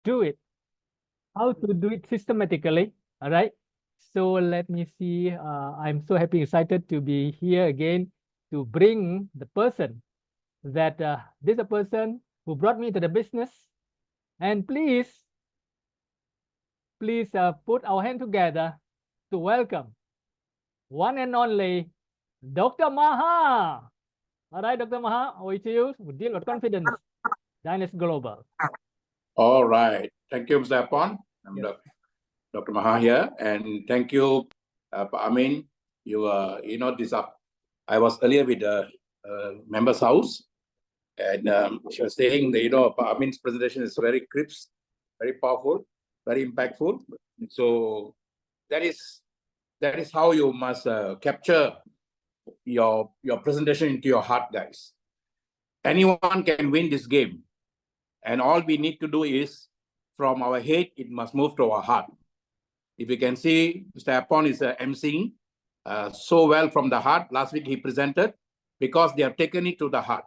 do it, how to do it systematically. All right. So let me see. I'm so happy, excited to be here again to bring the person that this is a person who brought me to the business. And please put our hand together to welcome one and only Dr. Maha. All right, Dr. Maha, over to you with deal with confidence. Dynasty Global. All right. Thank you, Mr. Apon. I'm Yes. Dr. Maha here. And thank you, Pak Amin. You know this up. I was earlier with the member's house. And she was saying that, Pak Amin's presentation is very crisp, very powerful, very impactful. So that is how you must capture your presentation into your heart, guys. Anyone can win this game. And all we need to do is, from our head, it must move to our heart. If you can see, Mr. Apon is emceeing so well from the heart. Last week he presented, because they have taken it to the heart.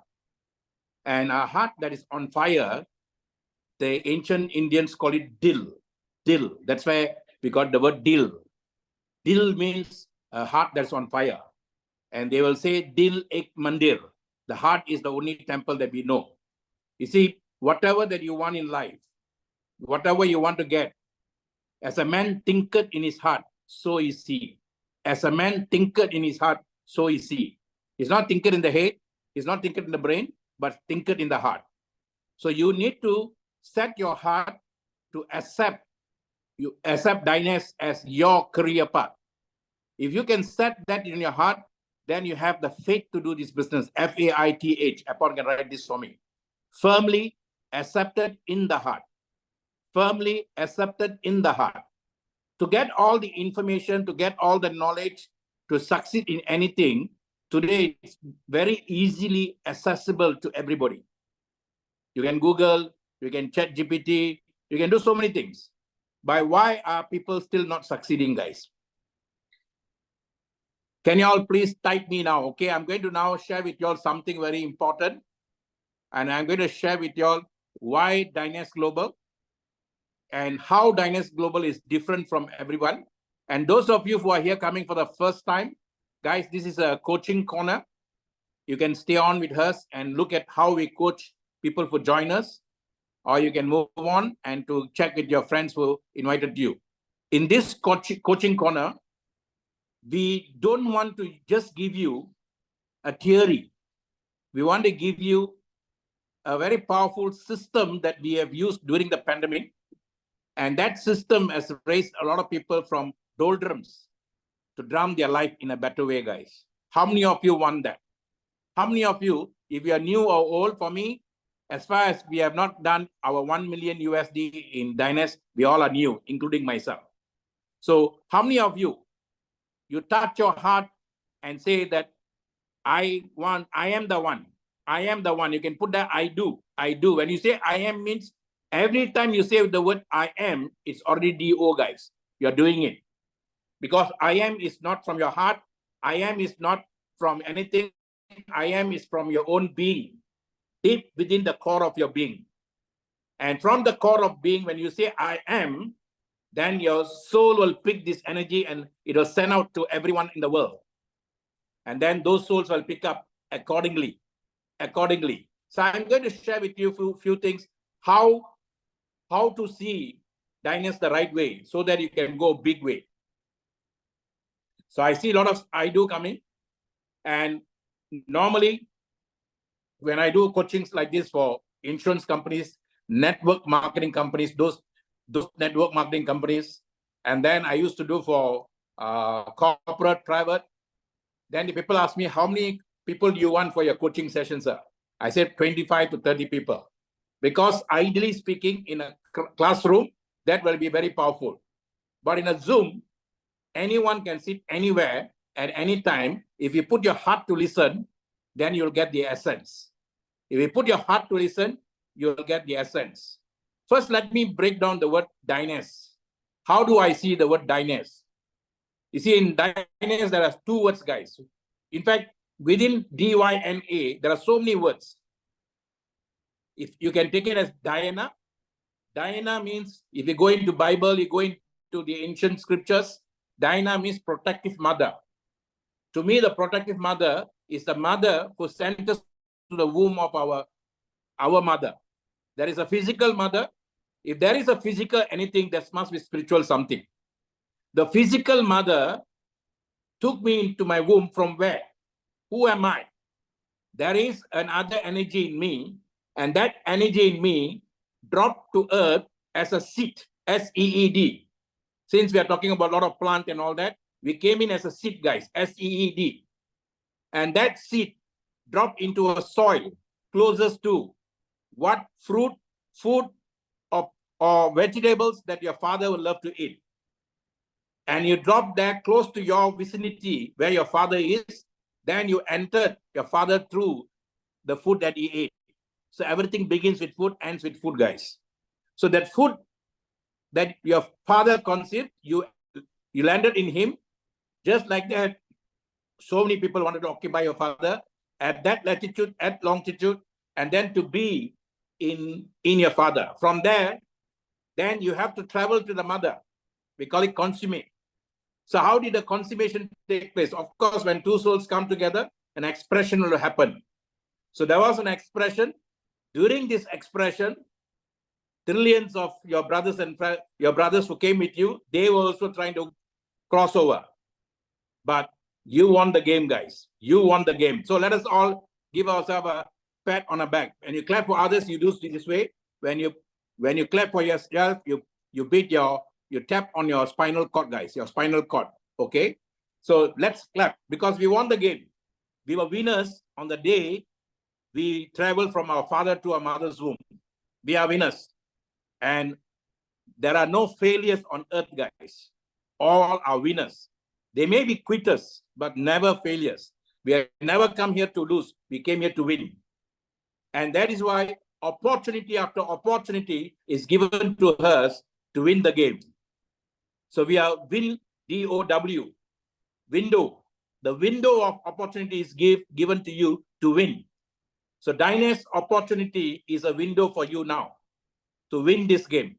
And a heart that is on fire, the ancient Indians call it dil. Dil. That's why we got the word dil. Dil means a heart that's on fire. And they will say, Dil ek mandir. The heart is the only temple that we know. You see, whatever that you want in life, whatever you want to get, as a man thinketh in his heart, so is he. As a man thinketh in his heart, so is he. He's not thinketh in the head, he's not thinketh in the brain, but thinketh in the heart. So you need to set your heart to accept Dynast as your career path. If you can set that in your heart, then you have the faith to do this business. F-A-I-T-H. Apon can write this for me. Firmly accepted in the heart. Firmly accepted in the heart. To get all the information, to get all the knowledge, to succeed in anything, today it's very easily accessible to everybody. You can Google, you can chat GPT, you can do so many things. But why are people still not succeeding, guys? Can you all please type me now? Okay, I'm going to now share with you all something very important. And I'm going to share with you all why Dynast Global and how Dynast Global is different from everyone. And those of you who are here coming for the first time, guys, this is a coaching corner. You can stay on with us and look at how we coach people who join us, or you can move on and to check with your friends who invited you. In this coaching corner, we don't want to just give you a theory. We want to give you a very powerful system that we have used during the pandemic. And that system has raised a lot of people from doldrums to drum their life in a better way, guys. How many of you want that? How many of you, if you are new or old, for me, as far as we have not done our 1 million USD in Dynast, we all are new, including myself. So how many of you, you touch your heart and say that I am the one. I am the one. You can put that I do. I do. When you say I am means every time you say the word I am, it's already DO, guys. You're doing it. Because I am is not from your heart. I am is not from anything. I am is from your own being, deep within the core of your being. And from the core of being, when you say I am, then your soul will pick this energy and it will send out to everyone in the world. And then those souls will pick up accordingly. So I'm going to share with you a few things, how to see Dynast the right way so that you can go big way. So I see a lot of I do coming. And normally, when I do coachings like this for insurance companies, network marketing companies, those network marketing companies, and then I used to do for corporate, private. Then the people ask me, how many people do you want for your coaching sessions, sir? I said 25 to 30 people. Because ideally speaking, in a classroom, that will be very powerful. But in a Zoom, anyone can sit anywhere at any time. If you put your heart to listen, then you'll get the essence. If you put your heart to listen, you'll get the essence. First, let me break down the word Dynast. How do I see the word Dynast? You see, in Dynast, there are two words, guys. In fact, within DYNA, there are so many words. If you can take it as Diana, Diana means, if you go into Bible, you go into the ancient scriptures, Diana means protective mother. To me, the protective mother is the mother who sent us to the womb of our mother. There is a physical mother. If there is a physical anything, that must be spiritual something. The physical mother took me into my womb from where? Who am I? There is another energy in me, and that energy in me dropped to earth as a seed, S-E-E-D. Since we are talking about a lot of plant and all that, we came in as a seed, guys, S-E-E-D. And that seed dropped into a soil closest to what fruit, food, or vegetables that your father would love to eat. And you drop that close to your vicinity where your father is, then you entered your father through the food that he ate. So everything begins with food, ends with food, guys. So that food that your father conceived, you landed in him. Just like that, so many people wanted to occupy your father at that latitude, at longitude, and then to be in your father. From there, then you have to travel to the mother. We call it consummate. So how did the consummation take place? Of course, when two souls come together, an expression will happen. So there was an expression. During this expression, trillions of your brothers who came with you, they were also trying to cross over. But you won the game, guys. You won the game. So let us all give ourselves a pat on the back. When you clap for others, you do this way. When you clap for yourself, you tap on your spinal cord, guys, your spinal cord. Okay? So let's clap because we won the game. We were winners on the day we traveled from our father to our mother's womb. We are winners. And there are no failures on earth, guys. All are winners. They may be quitters, but never failures. We have never come here to lose. We came here to win. And that is why opportunity after opportunity is given to us to win the game. So we are win, D-O-W, window. The window of opportunity is given to you to win. So Diana's opportunity is a window for you now to win this game.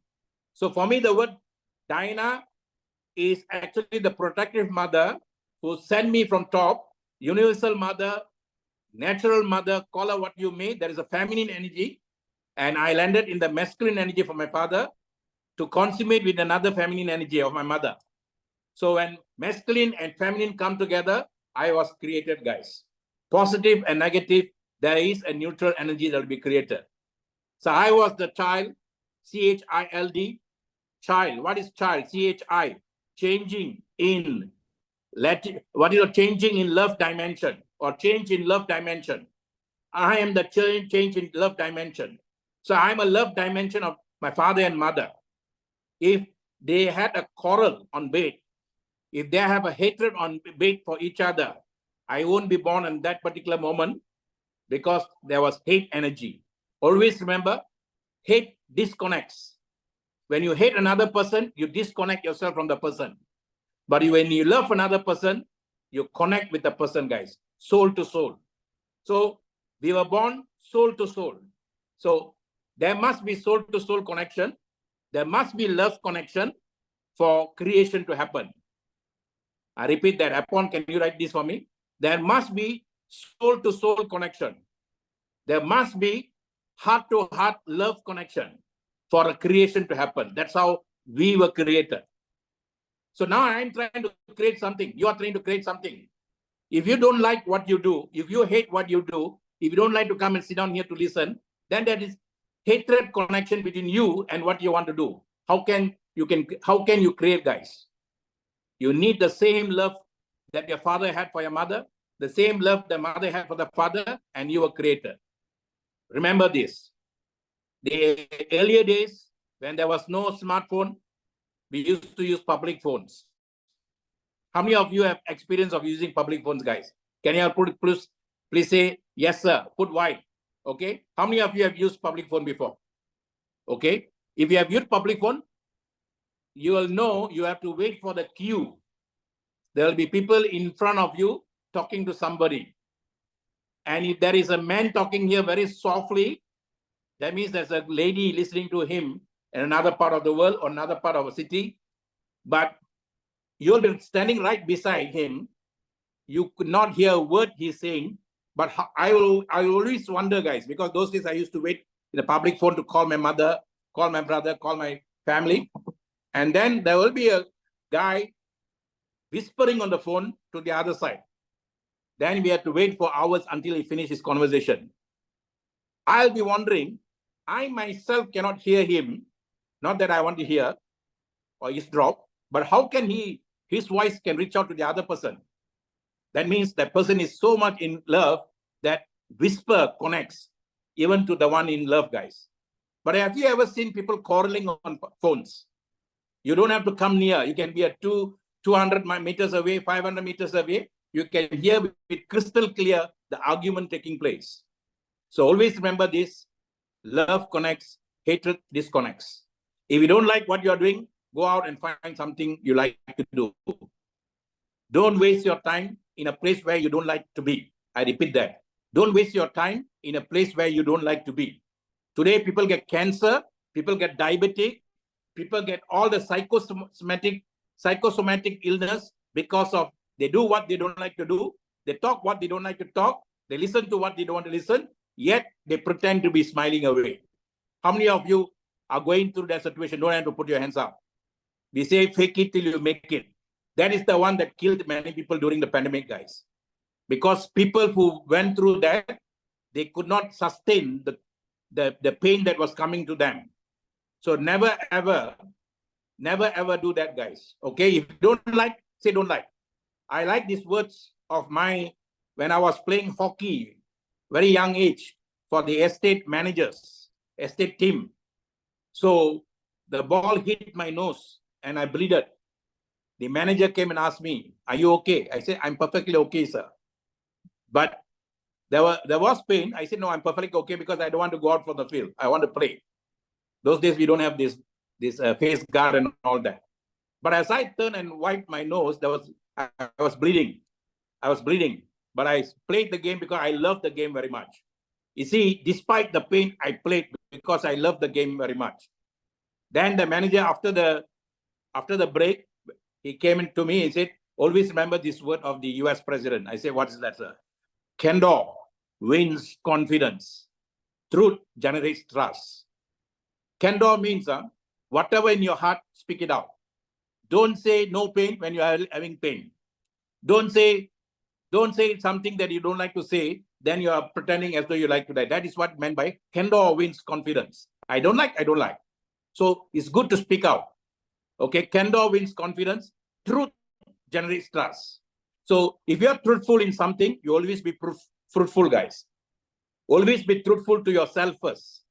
So for me, the word Diana is actually the protective mother who sent me from top, universal mother, natural mother, call her what you may. There is a feminine energy. And I landed in the masculine energy from my father to consummate with another feminine energy of my mother. So when masculine and feminine come together, I was created, guys. Positive and negative, there is a neutral energy that will be created. So I was the child, C-H-I-L-D, child. What is child? C-H-I, changing in what is changing in love dimension or change in love dimension. I am the change in love dimension. So I'm a love dimension of my father and mother. If they had a quarrel on bed, if they have a hatred on bed for each other, I won't be born in that particular moment because there was hate energy. Always remember, hate disconnects. When you hate another person, you disconnect yourself from the person. But when you love another person, you connect with the person, guys, soul to soul. So we were born soul to soul. So there must be soul to soul connection. There must be love connection for creation to happen. I repeat that. Upon, can you write this for me? There must be soul to soul connection. There must be heart to heart love connection for a creation to happen. That's how we were created. So now I'm trying to create something. You are trying to create something. If you don't like what you do, if you hate what you do, if you don't like to come and sit down here to listen, then there is hatred connection between you and what you want to do. How can you create, guys? You need the same love that your father had for your mother, the same love the mother had for the father, and you were created. Remember this. The earlier days, when there was no smartphone, we used to use public phones. How many of you have experience of using public phones, guys? Can you please say, yes, sir, put white, okay? How many of you have used public phone before? Okay, if you have used public phone, you will know you have to wait for the queue. There will be people in front of you talking to somebody. And if there is a man talking here very softly, that means there's a lady listening to him in another part of the world or another part of a city, but you'll be standing right beside him. You could not hear a word he's saying, but I always wonder, guys, because those days I used to wait in the public phone to call my mother, call my brother, call my family. And then there will be a guy whispering on the phone to the other side. Then we have to wait for hours until he finishes his conversation. I'll be wondering, I myself cannot hear him, not that I want to hear or eavesdrop, but how can his voice can reach out to the other person? That means that person is so much in love that whisper connects even to the one in love, guys. But have you ever seen people quarreling on phones? You don't have to come near. You can be at 200 meters away, 500 meters away. You can hear with crystal clear the argument taking place. So always remember this: love connects, hatred disconnects. If you don't like what you're doing, go out and find something you like to do. Don't waste your time in a place where you don't like to be. I repeat that. Don't waste your time in a place where you don't like to be. Today, people get cancer, people get diabetic, people get all the psychosomatic illness because of they do what they don't like to do, they talk what they don't like to talk, they listen to what they don't want to listen, yet they pretend to be smiling away. How many of you are going through that situation? Don't have to put your hands up. We say fake it till you make it. That is the one that killed many people during the pandemic, guys. Because people who went through that, they could not sustain the pain that was coming to them. So never ever do that, guys. Okay, if you don't like, say don't like. I like these words of my, when I was playing hockey, very young age, for the estate managers, estate team. So the ball hit my nose and I bleeded. The manager came and asked me, "Are you okay?" I said, "I'm perfectly okay, sir." But there was pain. I said, "No, I'm perfectly okay because I don't want to go out for the field. I want to play." Those days we don't have this face guard and all that. But as I turned and wiped my nose, I was bleeding. I was bleeding. But I played the game because I loved the game very much. You see, despite the pain, I played because I loved the game very much. Then the manager, after the break, he came in to me and said, "Always remember this word of the US president." I said, "What is that, sir?" Candor wins confidence. Truth generates trust. Candor means whatever in your heart, speak it out. Don't say no pain when you are having pain. Don't say something that you don't like to say, then you are pretending as though you like to die. That is what meant by candor wins confidence. I don't like. So it's good to speak out. Okay, candor wins confidence. Truth generates trust. So if you're truthful in something, you always be fruitful, guys. Always be truthful to yourself first.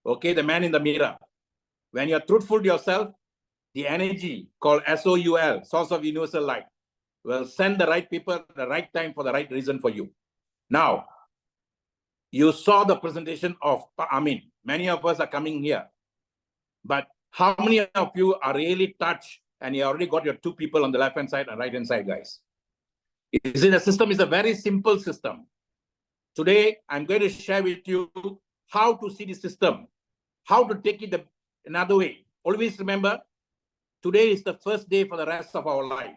Okay, the man in the mirror. When you're truthful to yourself, the energy called SOUL, source of universal light, will send the right people at the right time for the right reason for you. Now, you saw the presentation of Amin. Many of us are coming here. But how many of you are really touched and you already got your two people on the left-hand side and right-hand side, guys? The system is a very simple system. Today, I'm going to share with you how to see the system, how to take it another way. Always remember, today is the first day for the rest of our life.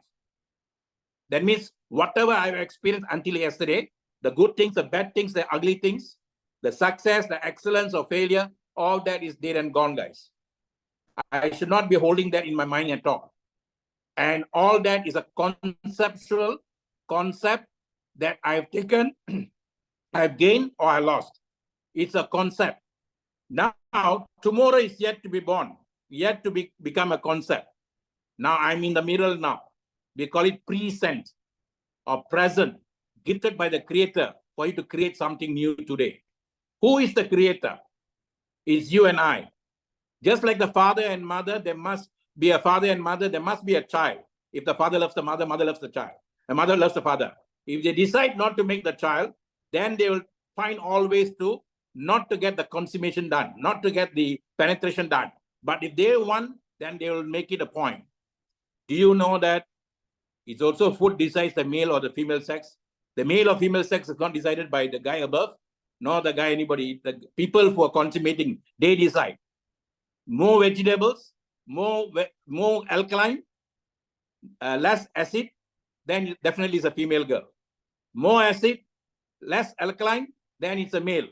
That means whatever I've experienced until yesterday, the good things, the bad things, the ugly things, the success, the excellence or failure, all that is dead and gone, guys. I should not be holding that in my mind at all. And all that is a conceptual concept that I've taken, I've gained or I lost. It's a concept. Now, tomorrow is yet to be born, yet to become a concept. Now I'm in the middle now. We call it present or present, gifted by the creator for you to create something new today. Who is the creator? It's you and I. Just like the father and mother, there must be a father and mother, there must be a child. If the father loves the mother, mother loves the child. The mother loves the father. If they decide not to make the child, then they will find all ways to not to get the consummation done, not to get the penetration done. But if they want, then they will make it a point. Do you know that it's also food decides the male or the female sex? The male or female sex is not decided by the guy above, nor the guy anybody. The people who are consummating, they decide. more vegetables, more alkaline, less acid, then definitely it's a female girl. More acid, less alkaline, then it's a male.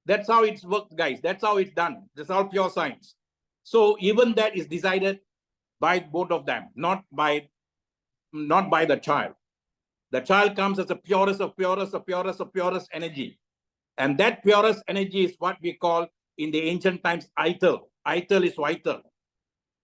That's how it's worked, guys. That's how it's done. That's all pure science. So even that is decided by both of them, not by the child. The child comes as the purest of purest of purest of purest energy. And that purest energy is what we call in the ancient times vital. Vital is vital.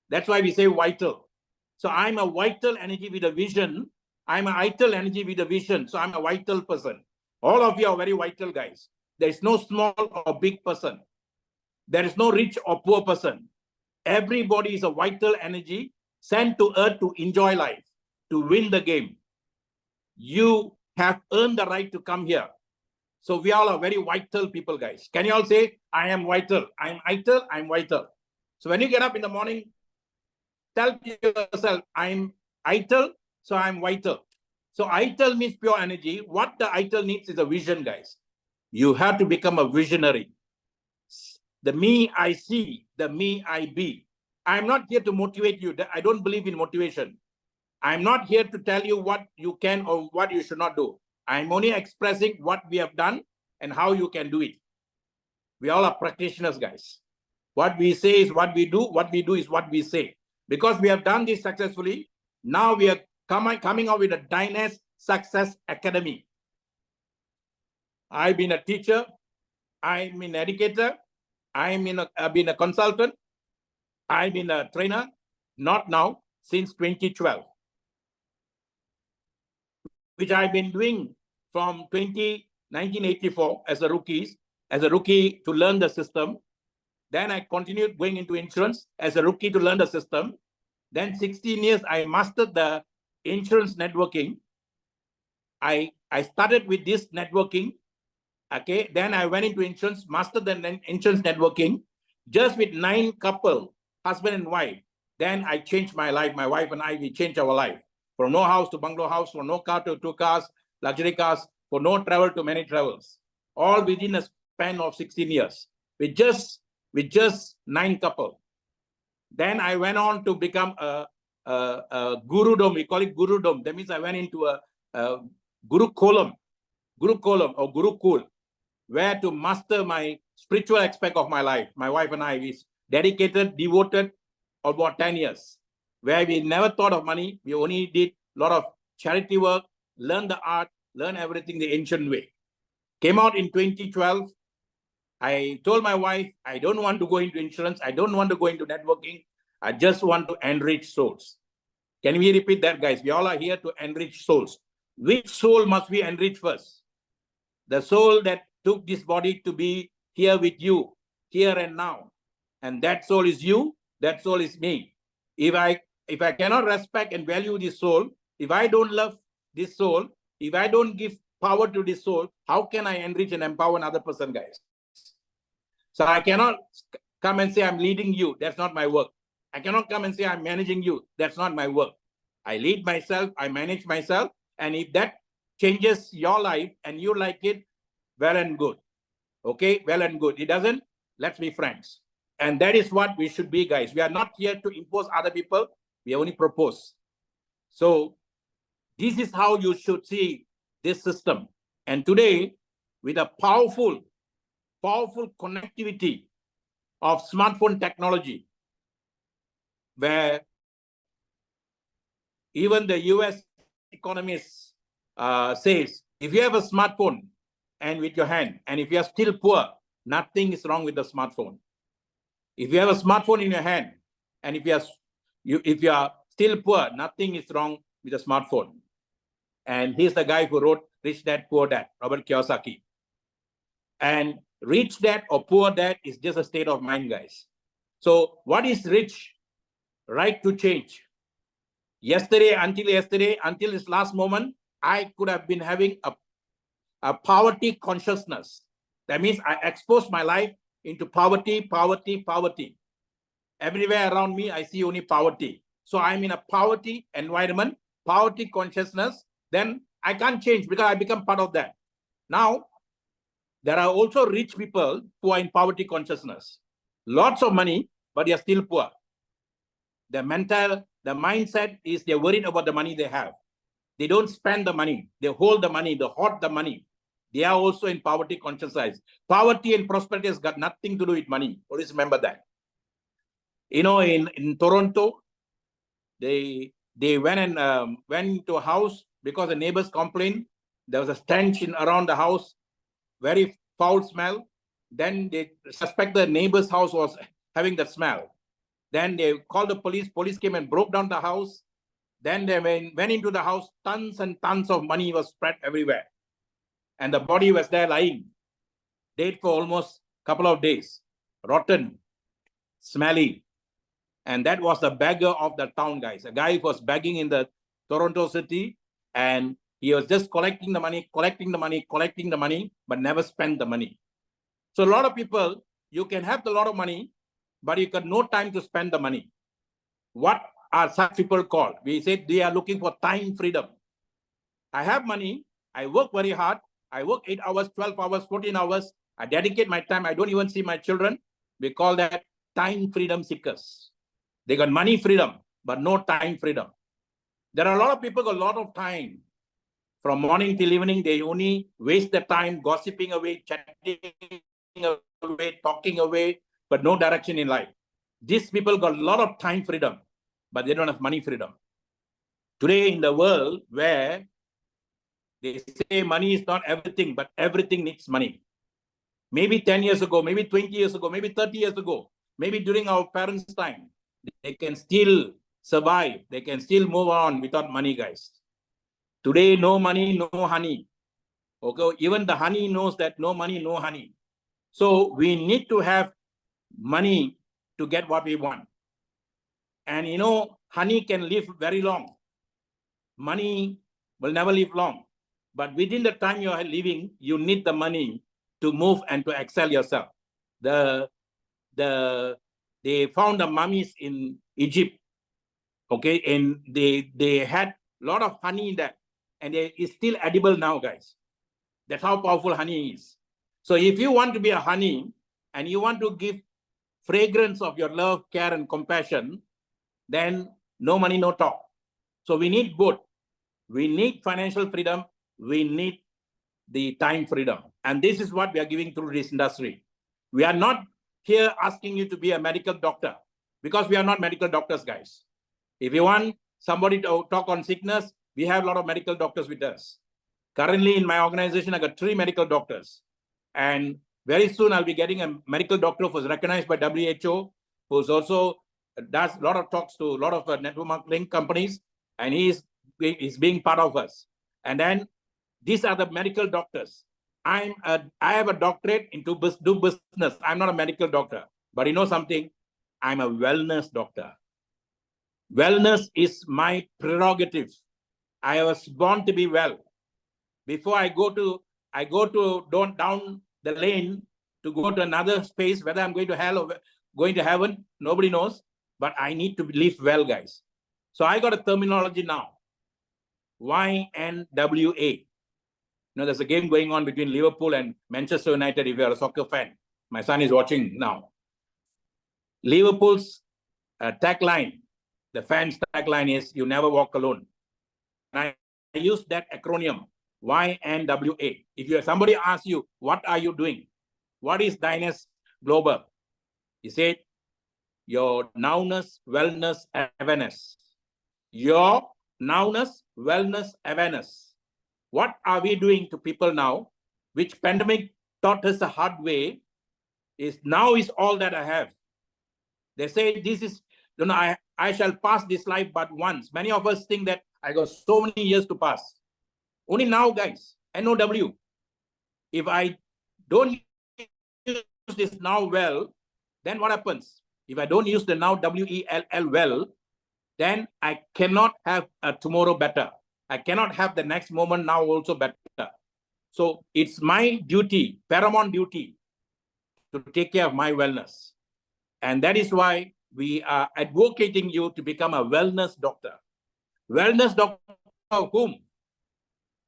That's why we say vital. So I'm a vital energy with a vision. I'm a vital energy with a vision. So I'm a vital person. All of you are very vital, guys. There is no small or big person. There is no rich or poor person. Everybody is a vital energy sent to earth to enjoy life, to win the game. You have earned the right to come here. So we all are very vital people, guys. Can you all say, I am vital, I'm vital, I'm vital. So when you get up in the morning, tell yourself, I'm vital, so I'm vital. So vital means pure energy. What the vital needs is a vision, guys. You have to become a visionary. The me I see, the me I be. I'm not here to motivate you. I don't believe in motivation. I'm not here to tell you what you can or what you should not do. I'm only expressing what we have done and how you can do it. We all are practitioners, guys. What we say is what we do. What we do is what we say. Because we have done this successfully, now we are coming out with a Dynast Success Academy. I've been a teacher. I'm an educator. I've been a consultant. I've been a trainer. Not now, since 2012. Which I've been doing from 1984 as a rookie to learn the system. Then I continued going into insurance as a rookie to learn the system. Then 16 years, I mastered the insurance networking. I started with this networking. Okay, then I went into insurance, mastered the insurance networking, just with 9 couple, husband and wife. Then I changed my life. My wife and I, we changed our life. From no house to bungalow house, from no car to 2 cars, luxury cars, for no travel to many travels, all within a span of 16 years, with just 9 couple. Then I went on to become a Guru Dom. We call it Guru Dom. That means I went into a Guru Kolam or Guru Kul, where to master my spiritual aspect of my life. My wife and I, we dedicated, devoted about 10 years, where we never thought of money. We only did a lot of charity work, learn the art, learn everything the ancient way. Came out in 2012. I told my wife, I don't want to go into insurance. I don't want to go into networking. I just want to enrich souls. Can we repeat that, guys? We all are here to enrich souls. Which soul must we enrich first? The soul that took this body to be here with you, here and now. And that soul is you, that soul is me. If I cannot respect and value this soul, if I don't love this soul, if I don't give power to this soul, how can I enrich and empower another person, guys? So I cannot come and say I'm leading you. That's not my work. I cannot come and say I'm managing you. That's not my work. I lead myself. I manage myself. And if that changes your life and you like it, well and good. Okay, well and good. It doesn't, let's be friends. And that is what we should be, guys. We are not here to impose other people. We only propose. So this is how you should see this system. And today, with a powerful connectivity of smartphone technology, where even the US economist says, if you have a smartphone and with your hand, and if you are still poor, nothing is wrong with the smartphone. If you have a smartphone in your hand, and if you are still poor, nothing is wrong with the smartphone. And he's the guy who wrote Rich Dad, Poor Dad, Robert Kiyosaki. And rich dad or poor dad is just a state of mind, guys. So what is rich? Right to change. Until this last moment, I could have been having a poverty consciousness. That means I exposed my life into poverty. Everywhere around me, I see only poverty. So I'm in a poverty environment, poverty consciousness. Then I can't change because I become part of that. Now, there are also rich people who are in poverty consciousness. Lots of money, but they are still poor. The mindset is they're worried about the money they have. They don't spend the money. They hold the money. They hoard the money. They are also in poverty conscious. Poverty and prosperity has got nothing to do with money. Always remember that. You know, in Toronto, they went and went to a house because the neighbors complained. There was a stench around the house, very foul smell. Then they suspect the neighbor's house was having the smell. Then they called the police. Police came and broke down the house. Then they went into the house. Tons and tons of money was spread everywhere. And the body was there lying, dead for almost a couple of days, rotten, smelly. And that was the beggar of the town, guys. A guy who was begging in the Toronto city, and he was just collecting the money, but never spent the money. So a lot of people, you can have a lot of money, but you got no time to spend the money. What are such people called? We said they are looking for time freedom. I have money. I work very hard. I work 8 hours, 12 hours, 14 hours. I dedicate my time. I don't even see my children. We call that time freedom seekers. They got money freedom, but no time freedom. There are a lot of people got a lot of time. From morning till evening, they only waste their time gossiping away, chatting away, talking away, but no direction in life. These people got a lot of time freedom, but they don't have money freedom. Today in the world where they say money is not everything, but everything needs money. Maybe 10 years ago, maybe 20 years ago, maybe 30 years ago, maybe during our parents' time, they can still survive. They can still move on without money, guys. Today, no money, no honey. Okay, even the honey knows that no money, no honey. So we need to have money to get what we want. And you know, honey can live very long. Money will never live long. But within the time you are living, you need the money to move and to excel yourself. They found the mummies in Egypt. Okay, and they had a lot of honey in that, and it's still edible now, guys. That's how powerful honey is. So if you want to be a honey and you want to give fragrance of your love, care, and compassion, then no money, no talk. So we need both. We need financial freedom. We need the time freedom. And this is what we are giving through this industry. We are not here asking you to be a medical doctor, because we are not medical doctors, guys. If you want somebody to talk on sickness, we have a lot of medical doctors with us. Currently in my organization, I got 3 medical doctors. And very soon I'll be getting a medical doctor who's recognized by WHO, who's also does a lot of talks to a lot of network marketing companies, and he's being part of us. And then these are the medical doctors. I have a doctorate into do business. I'm not a medical doctor, but you know something? I'm a wellness doctor. Wellness is my prerogative. I was born to be well. Before I go down the lane to go to another space, whether I'm going to hell or going to heaven, nobody knows. But I need to live well, guys. So I got a terminology now. YNWA. You know, there's a game going on between Liverpool and Manchester United. If you're a soccer fan, my son is watching now. Liverpool's tagline, the fans' tagline is "You never walk alone." And I use that acronym YNWA. If somebody asks you, what are you doing? What is Dynast Global? He said, your nowness, wellness, awareness. Your nowness, wellness, awareness. What are we doing to people now, which pandemic taught us the hard way, is now is all that I have. They say this is, you know, I shall pass this life but once. Many of us think that I got so many years to pass. Only now, guys, NOW. If I don't use this now well, then what happens? If I don't use the now WELL well, then I cannot have a tomorrow better. I cannot have the next moment now also better. So it's my duty, paramount duty, to take care of my wellness. And that is why we are advocating you to become a wellness doctor. Wellness doctor of whom?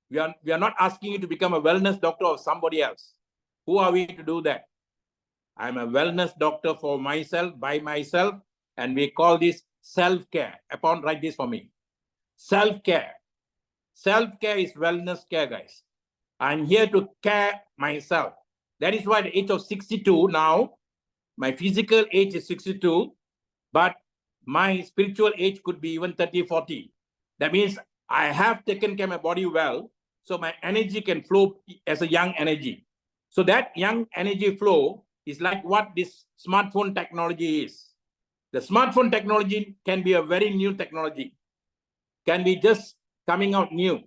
We are not asking you to become a wellness doctor of somebody else. Who are we to do that? I'm a wellness doctor for myself, by myself, and we call this self-care. Upon write this for me. Self-care. Self-care is wellness care, guys. I'm here to care myself. That is why at the age of 62 now, my physical age is 62, but my spiritual age could be even 30, 40. That means I have taken care of my body well, so my energy can flow as a young energy. So that young energy flow is like what this smartphone technology is. The smartphone technology can be a very new technology, can be just coming out new.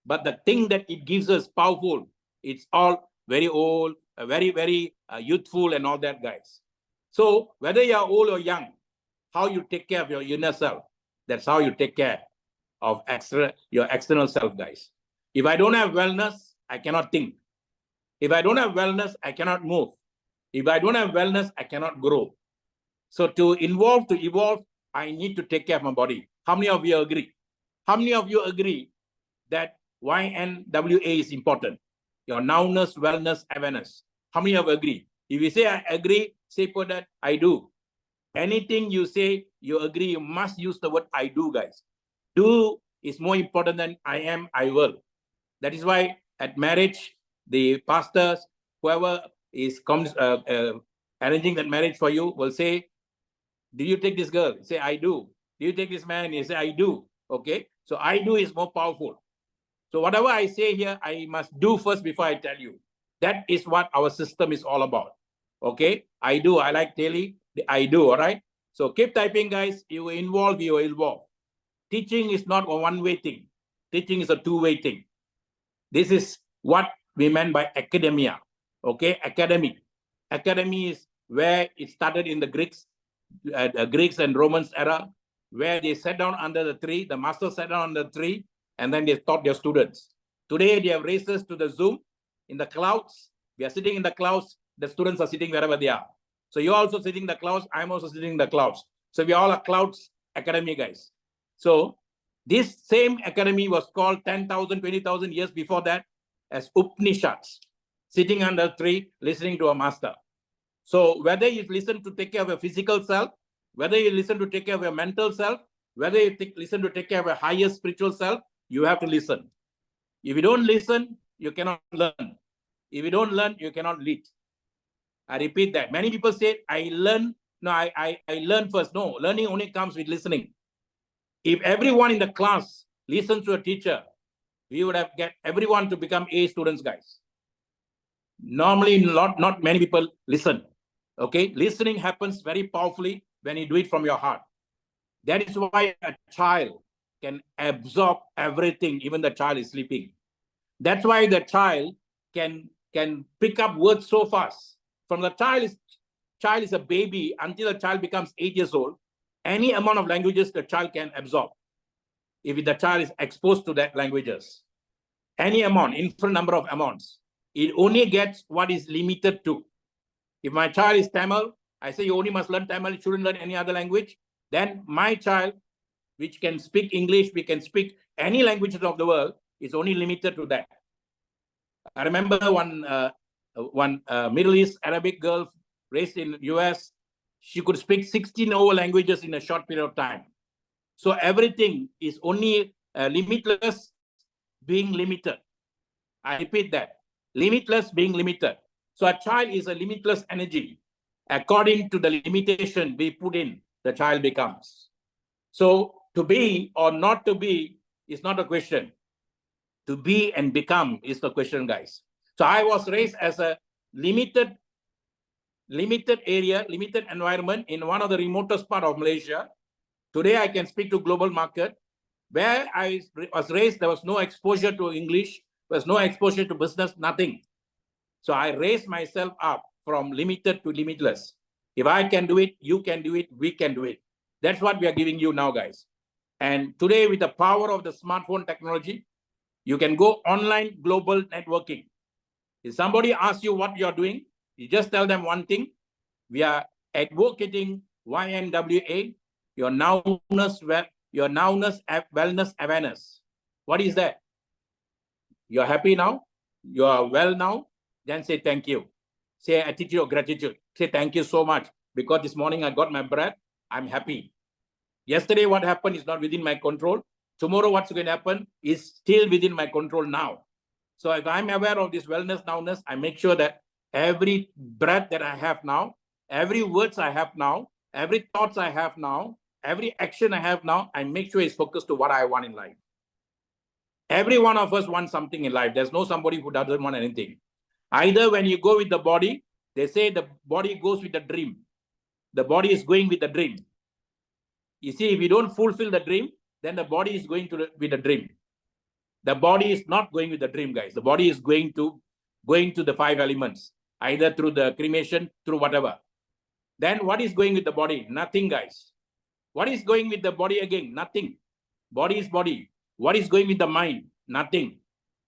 But the thing that it gives us powerful, it's all very old, very youthful and all that, guys. So whether you're old or young, how you take care of your inner self, that's how you take care of your external self, guys. If I don't have wellness, I cannot think. If I don't have wellness, I cannot move. If I don't have wellness, I cannot grow. So to evolve, I need to take care of my body. How many of you agree? How many of you agree that YNWA is important? Your nowness, wellness, awareness. How many of you agree? If you say I agree, say for that I do. Anything you say you agree, you must use the word I do, guys. Do is more important than I am, I will. That is why at marriage, the pastors, whoever is arranging that marriage for you will say, do you take this girl? Say, I do. Do you take this man? You say, I do. Okay. So I do is more powerful. So whatever I say here, I must do first before I tell you. That is what our system is all about. Okay. I do. I like daily. I do. All right. So keep typing, guys. You will involve, you will involve. Teaching is not a one-way thing. Teaching is a two-way thing. This is what we meant by academia. Okay. Academy. Academy is where it started in the Greeks and Romans era, where they sat down under the tree, the master sat down under the tree, and then they taught their students. Today, they have raised us to the Zoom in the clouds. We are sitting in the clouds. The students are sitting wherever they are. So you're also sitting in the clouds. I'm also sitting in the clouds. So we all are clouds academy, guys. So this same academy was called 10,000, 20,000 years before that as Upanishads, sitting under a tree, listening to a master. So whether you listen to take care of your physical self, whether you listen to take care of your mental self, whether you listen to take care of your higher spiritual self, you have to listen. If you don't listen, you cannot learn. If you don't learn, you cannot lead. I repeat that. Many people say, I learn. No, I learn first. No, learning only comes with listening. If everyone in the class listens to a teacher, we would have get everyone to become A students, guys. Normally, not many people listen. Okay, listening happens very powerfully when you do it from your heart. That is why a child can absorb everything, even the child is sleeping. That's why the child can pick up words so fast. From the child is a baby until the child becomes 8 years old. Any amount of languages the child can absorb, if the child is exposed to that languages. Any amount, infinite number of amounts. It only gets what is limited to. If my child is Tamil, I say you only must learn Tamil, you shouldn't learn any other language. Then my child, which can speak English, we can speak any languages of the world, is only limited to that. I remember one Middle East Arabic girl raised in US, she could speak 16 over languages in a short period of time. So everything is only limitless being limited. I repeat that, limitless being limited. So a child is a limitless energy. According to the limitation we put in, the child becomes. So to be or not to be is not a question. To be and become is the question, guys. So I was raised as a limited area, limited environment in one of the remotest part of Malaysia. Today I can speak to global market. Where I was raised, there was no exposure to English, there was no exposure to business, nothing. So I raised myself up from limited to limitless. If I can do it, you can do it, we can do it. That's what we are giving you now, guys. And today, with the power of the smartphone technology, you can go online global networking. If somebody asks you what you're doing, you just tell them one thing. We are advocating YNWA, your nowness, wellness, awareness. What is that? You're happy now? You are well now? Then say thank you. Say attitude of gratitude. say thank you so much, because this morning I got my breath. I'm happy. Yesterday, what happened is not within my control. Tomorrow, what's going to happen is still within my control now. So if I'm aware of this wellness nowness, I make sure that every breath that I have now, every words I have now, every thoughts I have now, every action I have now, I make sure it's focused to what I want in life. Every one of us wants something in life. There's no somebody who doesn't want anything. Either when you go with the body, they say the body goes with the dream. The body is going with the dream. You see, if you don't fulfill the dream, then the body is going with the dream. The body is not going with the dream, guys. The body is going to the 5 elements, either through the cremation, through whatever. Then what is going with the body? Nothing, guys. What is going with the body again? Nothing. Body is body. What is going with the mind? Nothing.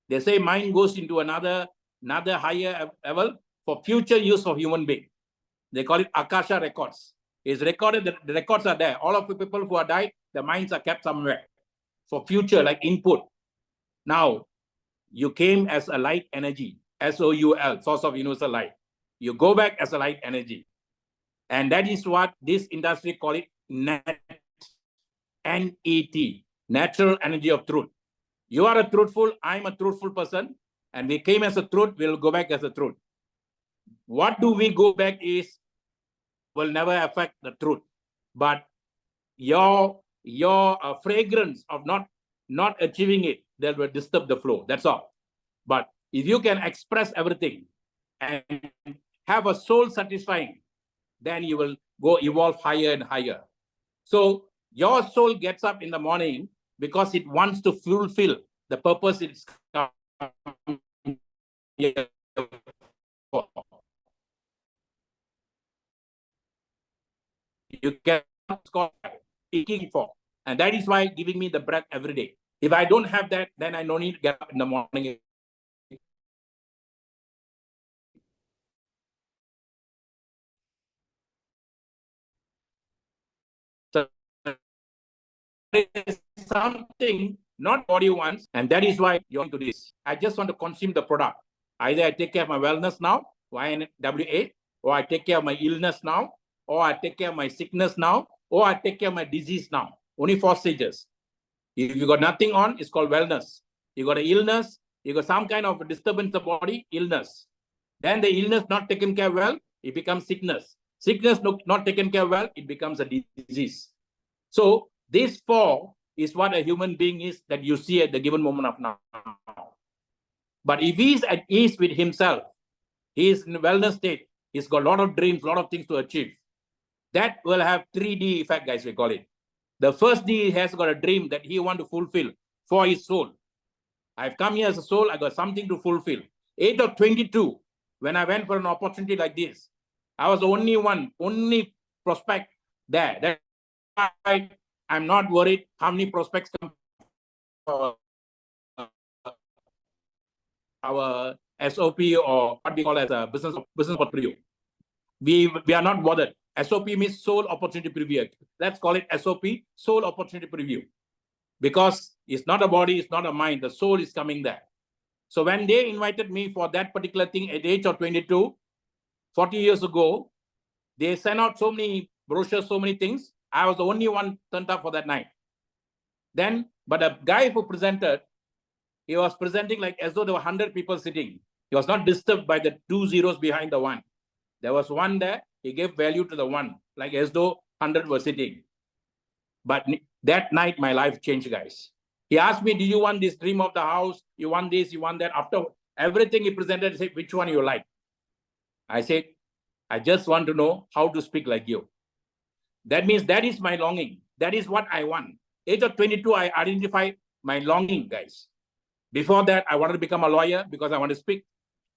They say mind goes into another higher level for future use of human being. They call it Akasha records. It's recorded, the records are there. All of the people who are died, the minds are kept somewhere for future, like input. Now, you came as a light energy, SOUL, source of universal light. You go back as a light energy. And that is what this industry call it NET, N-E-T, natural energy of truth. You are a truthful, I'm a truthful person, and we came as a truth, we'll go back as a truth. What do we go back is, will never affect the truth. But your fragrance of not achieving it, that will disturb the flow. That's all. But if you can express everything and have a soul satisfying, then you will go evolve higher and higher. So your soul gets up in the morning because it wants to fulfill the purpose it's come here for. You can score it for. And that is why giving me the breath every day. If I don't have that, then I don't need to get up in the morning. So is something not body wants, and that is why you're into this. I just want to consume the product. Either I take care of my wellness now, YNWA, or I take care of my illness now, or I take care of my sickness now, or I take care of my disease now. Only 4 stages. If you got nothing on, it's called wellness. You got an illness, you got some kind of disturbance in the body, illness. Then the illness not taken care well, it becomes sickness. Sickness not taken care well, it becomes a disease. So this 4 is what a human being is that you see at the given moment of now. But if he's at ease with himself, he is in a wellness state, he's got a lot of dreams, a lot of things to achieve. That will have 3D effect, guys, we call it. The first D has got a dream that he want to fulfill for his soul. I've come here as a soul, I got something to fulfill. Age of 22, when I went for an opportunity like this, I was the only prospect there. That's why I'm not worried how many prospects come for our SOP or what we call as a business portfolio. We are not bothered. SOP means soul opportunity preview. Let's call it SOP, soul opportunity preview. Because it's not a body, it's not a mind, the soul is coming there. So when they invited me for that particular thing at the age of 22, 40 years ago, they sent out so many brochures, so many things. I was the only one turned up for that night. Then, but the guy who presented, he was presenting like as though there were 100 people sitting. He was not disturbed by the 2 zeros behind the 1. There was 1 there. He gave value to the 1, like as though 100 were sitting. But that night, my life changed, guys. He asked me, do you want this dream of the house? You want this, you want that? After everything he presented, he said, which one you like? I said, I just want to know how to speak like you. That means that is my longing. That is what I want. Age of 22, I identify my longing, guys. Before that, I wanted to become a lawyer because I want to speak.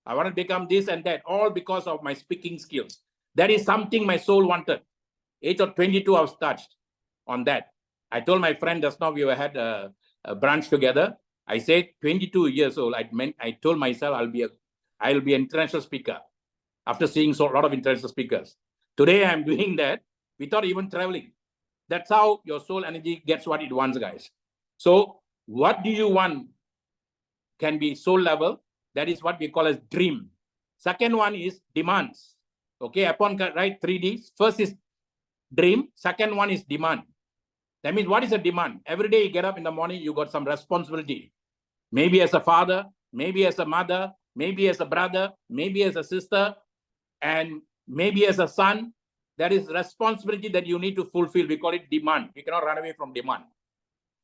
I want to become this and that, all because of my speaking skills. That is something my soul wanted. Age of 22, I was touched on that. I told my friend just now, we had a brunch together. I said, 22 years old, I told myself I'll be an international speaker after seeing a lot of international speakers. Today, I'm doing that without even traveling. That's how your soul energy gets what it wants, guys. So what do you want can be soul level. That is what we call as dream. Second one is demands. Okay, upon right 3Ds. First is dream. Second one is demand. That means what is a demand? Every day you get up in the morning, you got some responsibility. Maybe as a father, maybe as a mother, maybe as a brother, maybe as a sister, and maybe as a son. There is responsibility that you need to fulfill. We call it demand. You cannot run away from demand.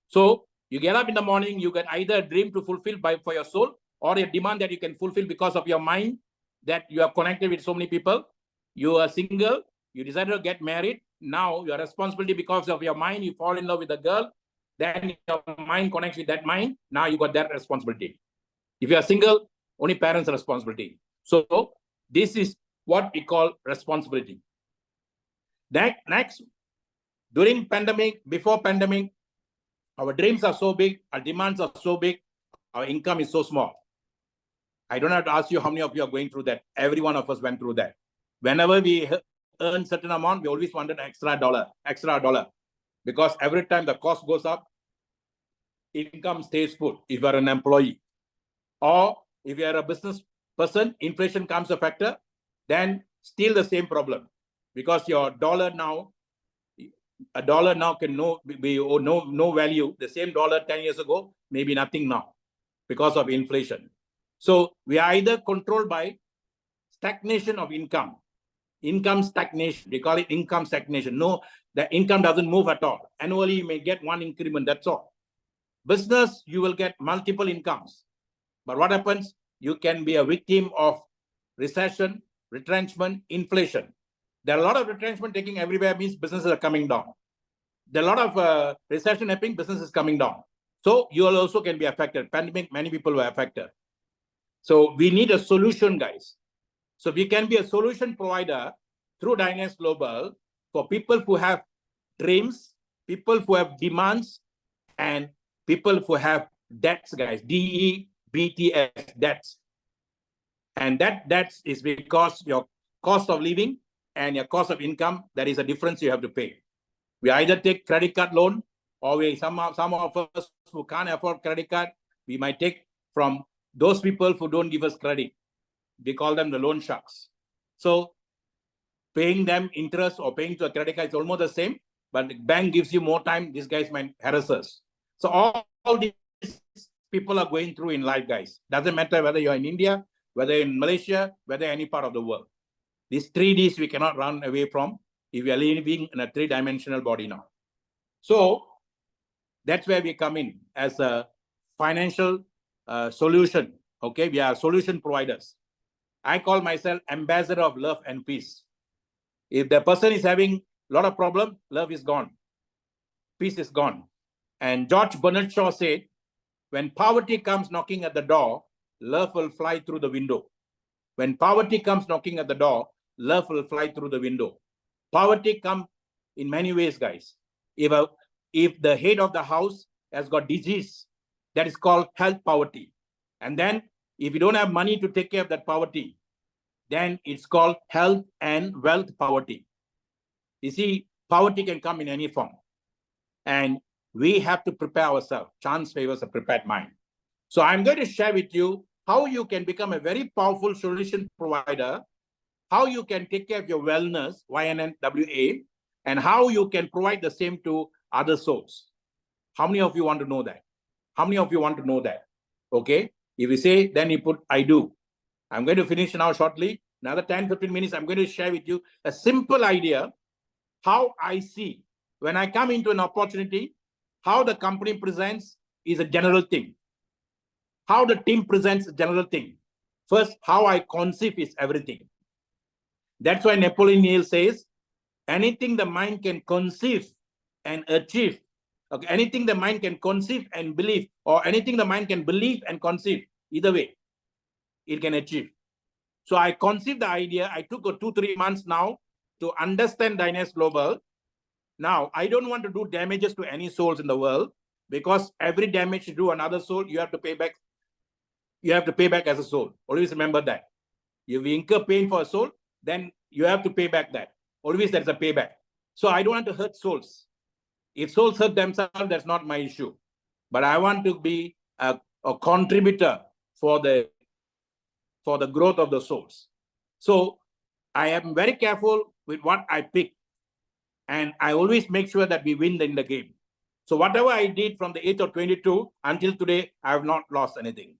So you get up in the morning, you get either a dream to fulfill for your soul, or a demand that you can fulfill because of your mind, that you are connected with so many people. You are single, you decided to get married. Now your responsibility because of your mind, you fall in love with a girl, then your mind connects with that mind. Now you got that responsibility. If you are single, only parents' responsibility. So this is what we call responsibility. Next, during pandemic, before pandemic, our dreams are so big, our demands are so big, our income is so small. I don't have to ask you how many of you are going through that. Every one of us went through that. Whenever we earn certain amount, we always wanted an extra dollar. Because every time the cost goes up, income stays put if you are an employee. Or if you are a business person, inflation comes a factor, then still the same problem. Because your dollar now, a dollar now can be no value. The same dollar 10 years ago, maybe nothing now because of inflation. So we are either controlled by stagnation of income stagnation. We call it income stagnation. No, the income doesn't move at all. Annually, you may get one increment, that's all. Business, you will get multiple incomes. But what happens? You can be a victim of recession, retrenchment, inflation. There are a lot of retrenchment taking everywhere, means businesses are coming down. There are a lot of recession happening, business is coming down. So you also can be affected. Pandemic, many people were affected. So we need a solution, guys. So we can be a solution provider through Dynast Global for people who have dreams, people who have demands, and people who have debts, guys. DEBTS, debts. And that is because your cost of living and your cost of income, there is a difference you have to pay. We either take credit card loan, or some of us who can't afford credit card, we might take from those people who don't give us credit. We call them the loan sharks. So paying them interest or paying to a credit card is almost the same, but the bank gives you more time. These guys might harass us. So all these people are going through in life, guys. Doesn't matter whether you're in India, whether in Malaysia, whether any part of the world. These 3Ds we cannot run away from if we are living in a three-dimensional body now. So that's where we come in as a financial solution. Okay, we are solution providers. I call myself ambassador of love and peace. If the person is having a lot of problem, love is gone, peace is gone. And George Bernard Shaw said, when poverty comes knocking at the door, love will fly through the window. When poverty comes knocking at the door, love will fly through the window. Poverty comes in many ways, guys. If the head of the house has got disease, that is called health poverty. And then if you don't have money to take care of that poverty, then it's called health and wealth poverty. You see, poverty can come in any form. And we have to prepare ourselves. Chance favors a prepared mind. So I'm going to share with you how you can become a very powerful solution provider, how you can take care of your wellness, YNNWA, and how you can provide the same to other souls. How many of you want to know that? How many of you want to know that? Okay. If you say, then you put, I do. I'm going to finish now shortly. Another 10, 15 minutes, I'm going to share with you a simple idea, how I see when I come into an opportunity, how the company presents is a general thing. How the team presents is a general thing. First, how I conceive is everything. That's why Napoleon Hill says, anything the mind can conceive and achieve, okay, anything the mind can conceive and believe, or anything the mind can believe and conceive, either way, it can achieve. So I conceived the idea. I took 2-3 months now to understand Dynast Global. Now, I don't want to do damages to any souls in the world, because every damage you do another soul, you have to pay back. You have to pay back as a soul. Always remember that. If you incur pain for a soul, then you have to pay back that. Always there's a payback. So I don't want to hurt souls. If souls hurt themselves, that's not my issue. But I want to be a contributor for the growth of the souls. So I am very careful with what I pick. And I always make sure that we win in the game. So whatever I did from the age of 22 until today, I have not lost anything.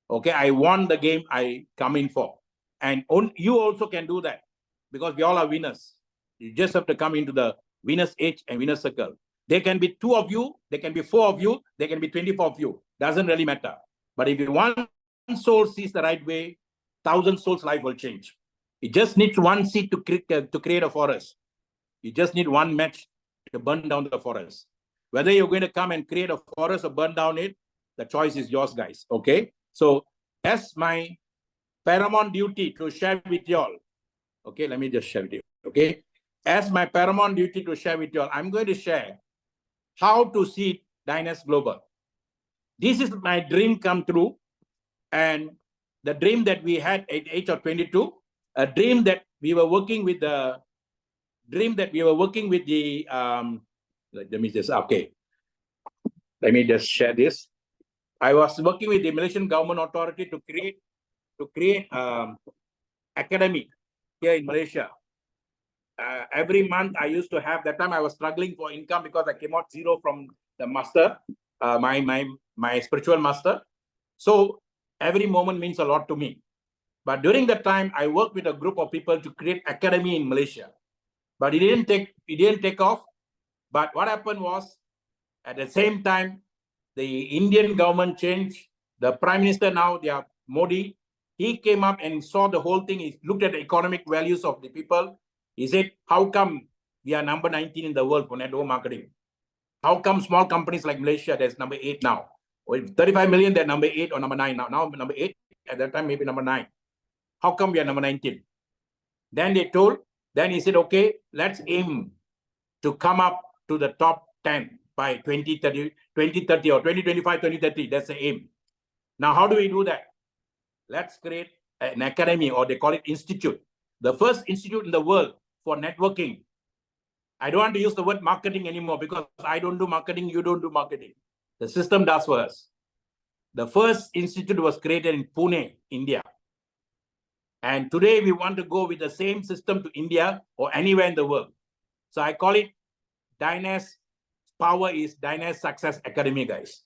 Okay, I won the game I come in for. And you also can do that because we all are winners. You just have to come into the winner's edge and winner's circle. There can be 2 of you, there can be 4 of you, there can be 24 of you. Doesn't really matter. But if one soul sees the right way, 1,000 souls' life will change. It just needs one seed to create a forest. You just need one match to burn down the forest. Whether you're going to come and create a forest or burn down it, the choice is yours, guys. Okay. So as my paramount duty to share with y'all, okay, let me just share with you. Okay. As my paramount duty to share with y'all, I'm going to share how to see Dynast Global. This is my dream come true. And the dream that we had at age of 22, a dream that we were working with the let me just share this. I was working with the Malaysian government authority to create academy here in Malaysia. Every month I used to have, that time I was struggling for income because I came out zero from the master, my spiritual master. So every moment means a lot to me. But during that time, I worked with a group of people to create academy in Malaysia. But it didn't take off. But what happened was, at the same time, the Indian government changed. The Prime Minister now, they are Modi. He came up and saw the whole thing. He looked at the economic values of the people. He said, how come we are number 19 in the world for network marketing? How come small companies like Malaysia, there's number 8 now? With 35 million, they're number 8 or number 9 now. Now number 8, at that time, maybe number 9. How come we are number 19? Then he said, okay, let's aim to come up to the top 10 by 2030 or 2025, 2030. That's the aim. Now, how do we do that? Let's create an academy, or they call it institute. The first institute in the world for networking. I don't want to use the word marketing anymore because I don't do marketing, you don't do marketing. The system does for us. The first institute was created in Pune, India. And today we want to go with the same system to India or anywhere in the world. So I call it Dynast Power is Dynast Success Academy, guys.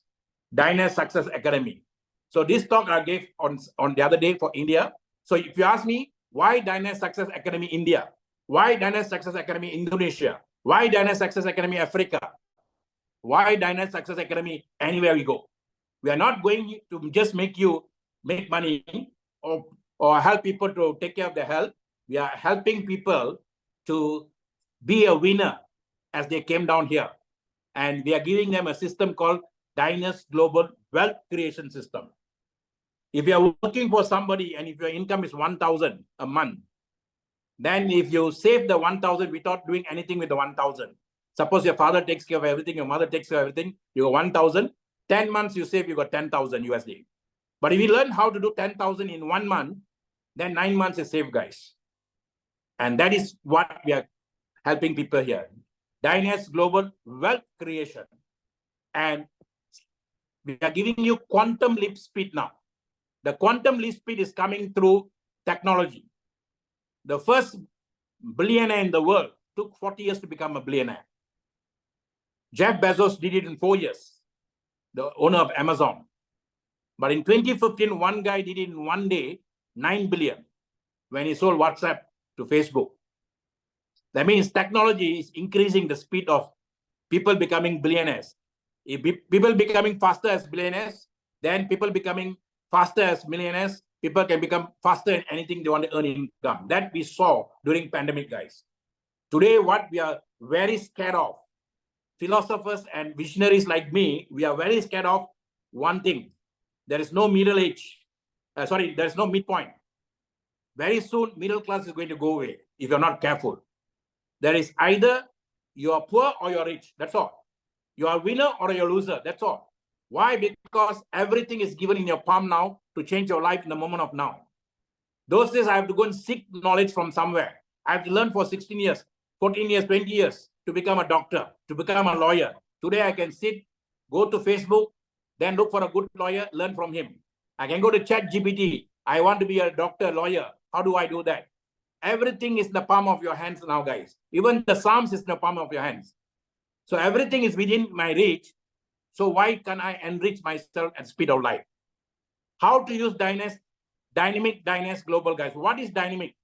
Dynast Success Academy. So this talk I gave on the other day for India. So if you ask me, why Dynast Success Academy India? Why Dynast Success Academy Indonesia? Why Dynast Success Academy Africa? Why Dynast Success Academy anywhere we go? We are not going to just make you make money or help people to take care of their health. We are helping people to be a winner as they came down here. And we are giving them a system called Dynast Global Wealth Creation System. If you are working for somebody and if your income is 1,000 a month, then if you save the 1,000 without doing anything with the 1,000, suppose your father takes care of everything, your mother takes care of everything, you got 1,000, 10 months you save, you got 10,000 USD. But if you learn how to do 10,000 in 1 month, then 9 months is saved, guys. And that is what we are helping people here. Dynast Global Wealth Creation. And we are giving you quantum leap speed now. The quantum leap speed is coming through technology. The first billionaire in the world took 40 years to become a billionaire. Jeff Bezos did it in 4 years, the owner of Amazon. But in 2015, one guy did it in 1 day, 9 billion, when he sold WhatsApp to Facebook. That means technology is increasing the speed of people becoming billionaires. If people becoming faster as billionaires, then people becoming faster as millionaires, people can become faster in anything they want to earn income. That we saw during pandemic, guys. Today, what we are very scared of, philosophers and visionaries like me, we are very scared of one thing. There is no middle age. There is no midpoint. Very soon, middle class is going to go away if you're not careful. There is either you are poor or you're rich. That's all. You are a winner or you're a loser. That's all. Why? Because everything is given in your palm now to change your life in the moment of now. Those days, I have to go and seek knowledge from somewhere. I have to learn for 16 years, 14 years, 20 years to become a doctor, to become a lawyer. Today, I can sit, go to Facebook, then look for a good lawyer, learn from him. I can go to ChatGPT. I want to be a doctor, lawyer. How do I do that? everything is in the palm of your hands now, guys. Even the Psalms is in the palm of your hands. So everything is within my reach. So why can I enrich myself at speed of light? How to use dynamic global, guys? What is dynamic?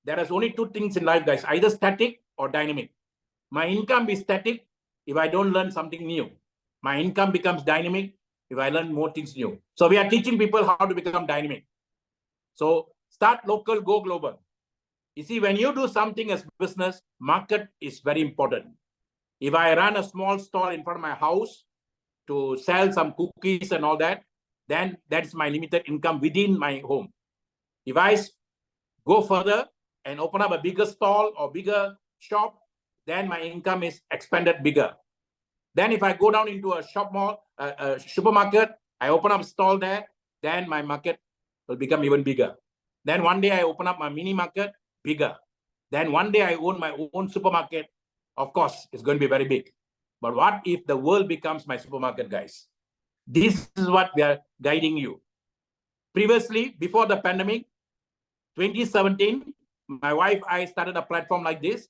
There is only two things in life, guys, either static or dynamic. My income is static if I don't learn something new. My income becomes dynamic if I learn more things new. So we are teaching people how to become dynamic. So start local, go global. You see, when you do something as business, market is very important. If I run a small stall in front of my house to sell some cookies and all that, then that's my limited income within my home. If I go further and open up a bigger stall or bigger shop, then my income is expanded bigger. Then if I go down into a shop mall, a supermarket, I open up a stall there, then my market will become even bigger. Then one day I open up my mini market, bigger. Then one day I own my own supermarket. Of course, it's going to be very big. But what if the world becomes my supermarket, guys? This is what we are guiding you. Previously, before the pandemic, 2017, my wife, I started a platform like this.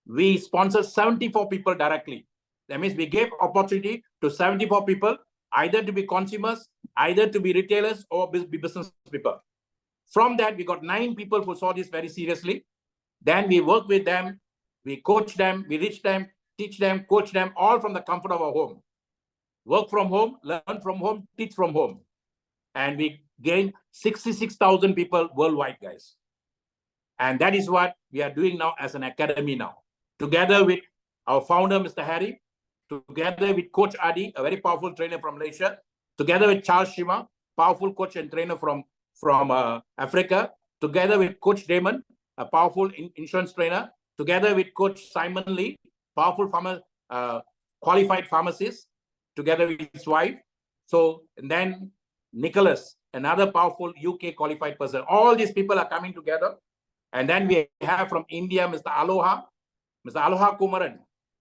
We sponsored 74 people directly. That means we gave opportunity to 74 people, either to be consumers, either to be retailers or be business people. From that, we got 9 people who saw this very seriously. Then we work with them, we coach them, we reach them, teach them, coach them, all from the comfort of our home. Work from home, learn from home, teach from home. And we gained 66,000 people worldwide, guys. And that is what we are doing now as an academy now. Together with our founder, Mr. Harry, together with Coach Adi, a very powerful trainer from Malaysia, together with Charles Shima, powerful coach and trainer from Africa, together with Coach Damon, a powerful insurance trainer, together with Coach Simon Lee, powerful qualified pharmacist, together with his wife. So, and then Nicholas, another powerful UK qualified person. All these people are coming together. And then we have from India, Mr. Aloha Kumaran.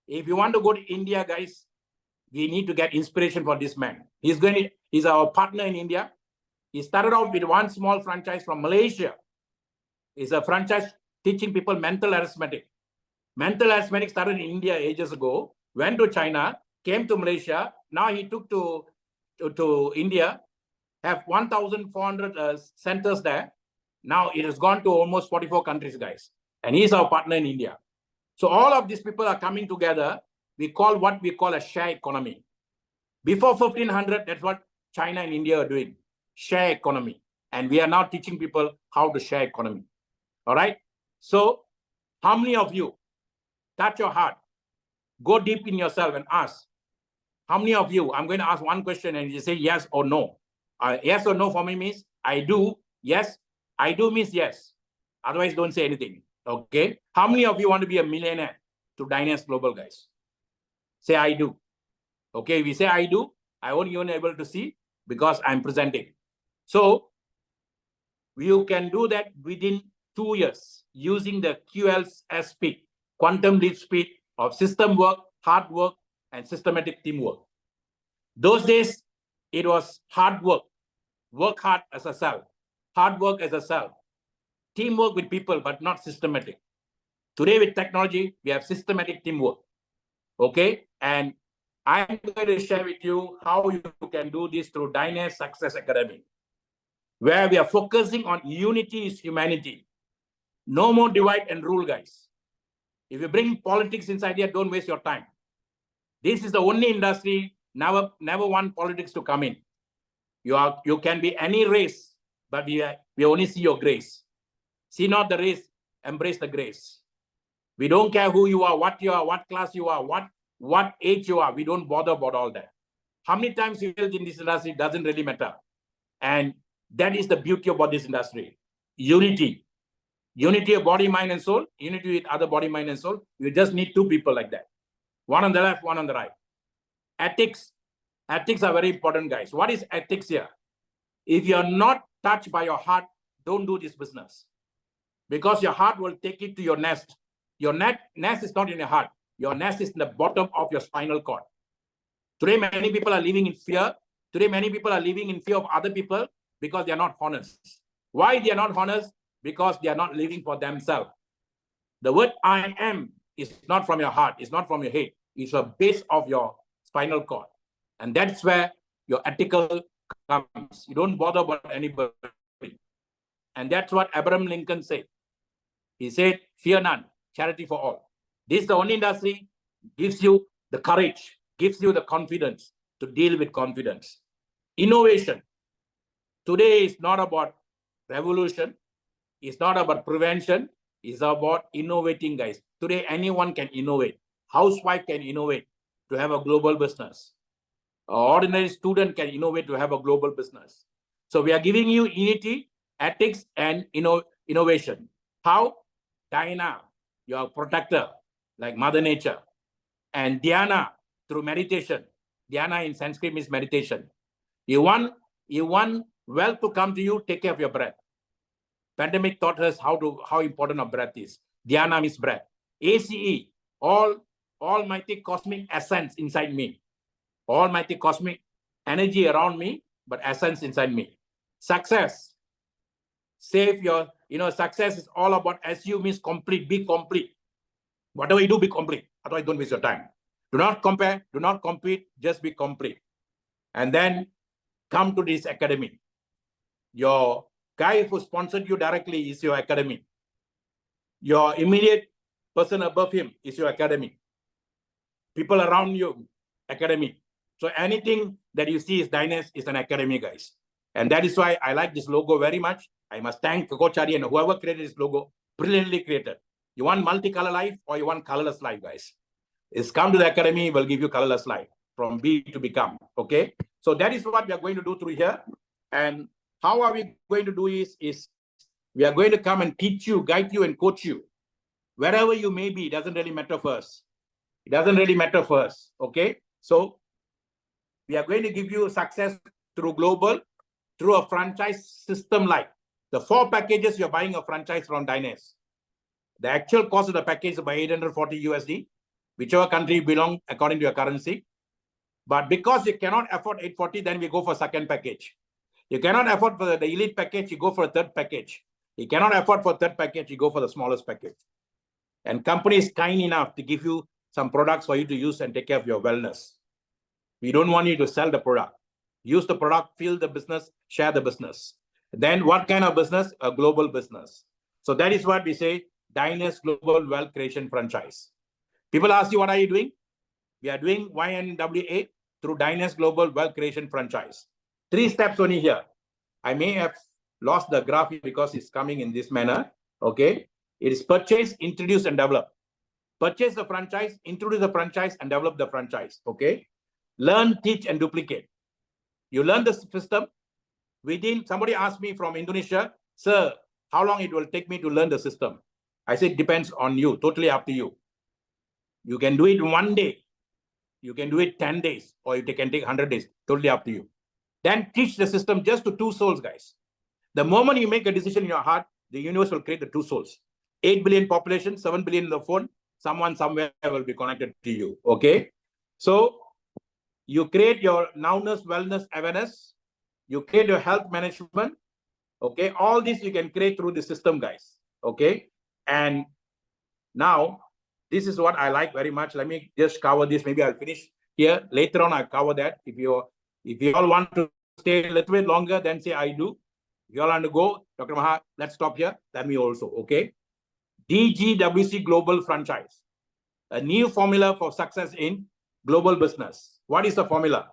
If you want to go to India, guys, we need to get inspiration for this man. He's our partner in India. He started out with one small franchise from Malaysia. It's a franchise teaching people mental arithmetic. Mental arithmetic started in India ages ago, went to China, came to Malaysia. Now he took to India, have 1,400 centers there. Now it has gone to almost 44 countries, guys. And he's our partner in India. So all of these people are coming together. We call what we call a share economy. Before 1500, that's what China and India are doing, share economy. And we are now teaching people how to share economy. All right. So how many of you touch your heart, go deep in yourself and ask, how many of you, I'm going to ask one question and you say yes or no. Yes or no for me means I do. Yes. I do means yes. Otherwise, don't say anything. Okay. How many of you want to be a millionaire to Dynast Global, guys? Say I do. Okay. If we say I do, I won't even able to see because I'm presenting. So you can do that within 2 years using the QLSP, quantum leap speed of system work, hard work, and systematic teamwork. Those days, it was hard work hard as a cell, hard work as a cell, teamwork with people, but not systematic. Today with technology, we have systematic teamwork. Okay. And I'm going to share with you how you can do this through Dynast Success Academy, where we are focusing on unity is humanity. No more divide and rule, guys. If you bring politics inside here, don't waste your time. This is the only industry never want politics to come in. You can be any race, but we only see your grace. See not the race, embrace the grace. We don't care who you are, what class you are, what age you are. We don't bother about all that. How many times you failed in this industry doesn't really matter. And that is the beauty about this industry. Unity. Unity of body, mind, and soul. Unity with other body, mind, and soul. You just need 2 people like that. One on the left, one on the right. Ethics. Ethics are very important, guys. What is ethics here? If you're not touched by your heart, don't do this business. Because your heart will take it to your nest. Your nest is not in your heart. Your nest is in the bottom of your spinal cord. Today, many people are living in fear. Today, many people are living in fear of other people because they are not honest. Why they are not honest? because they are not living for themselves. The word I am is not from your heart, it's not from your head, it's a base of your spinal cord. And that's where your ethical comes. You don't bother about anybody. And that's what Abraham Lincoln said. He said, fear none, charity for all. This is the only industry gives you the courage, gives you the confidence to deal with confidence. Innovation. Today is not about revolution. It's not about prevention. It's about innovating, guys. Today, anyone can innovate. Housewife can innovate to have a global business. An ordinary student can innovate to have a global business. So we are giving you unity, ethics, and innovation. How? Diana, your protector, like Mother Nature. And Dhyana, through meditation. Dhyana in Sanskrit means meditation. You want wealth to come to you, take care of your breath. Pandemic taught us how important our breath is. Dhyana means breath. ACE, almighty cosmic essence inside me. Almighty cosmic energy around me, but essence inside me. Success. Save your, success is all about SU means complete, be complete. Whatever you do, be complete. Otherwise, don't waste your time. Do not compare, do not compete, just be complete. And then come to this academy. Your guy who sponsored you directly is your academy. Your immediate person above him is your academy. People around you, academy. So anything that you see is Dynast is an academy, guys. And that is why I like this logo very much. I must thank Kokochari and whoever created this logo, brilliantly created. You want multicolor life or you want colorless life, guys? It's come to the academy, we'll give you colorless life from be to become, okay? So that is what we are going to do through here. And how are we going to do is we are going to come and teach you, guide you, and coach you. Wherever you may be, it doesn't really matter for us. It doesn't really matter for us, okay? So we are going to give you success through global, through a franchise system like the 4 packages you're buying a franchise from Dynast. The actual cost of the package is about 840 USD, whichever country you belong according to your currency. But because you cannot afford 840, then we go for second package. You cannot afford for the elite package, you go for a third package. You cannot afford for third package, you go for the smallest package. And company is kind enough to give you some products for you to use and take care of your wellness. We don't want you to sell the product. Use the product, feel the business, share the business. Then what kind of business? A global business. So that is what we say, Dynast Global Wealth Creation Franchise. People ask you, what are you doing? We are doing YNWA through Dynast Global Wealth Creation Franchise. 3 steps only here. I may have lost the graph because it's coming in this manner. Okay. It is purchase, introduce, and develop. Purchase the franchise, introduce the franchise, and develop the franchise. Okay. Learn, teach, and duplicate. You learn the system. Somebody asked me from Indonesia, sir, how long it will take me to learn the system? I said, it depends on you, totally up to you. You can do it 1 day. You can do it 10 days, or you can take 100 days, totally up to you. Then teach the system just to 2 souls, guys. The moment you make a decision in your heart, the universe will create the 2 souls. 8 billion population, 7 billion in the phone, someone somewhere will be connected to you, okay? So you create your nowness, wellness, awareness. You create your health management, okay? All this you can create through the system, guys, okay? And now, this is what I like very much. Let me just cover this. Maybe I'll finish here. Later on, I'll cover that. If you all want to stay a little bit longer, then say I do. If you all want to go, Dr. Maha, let's stop here. Then me also, okay? DGWC Global Franchise, a new formula for success in global business. What is the formula?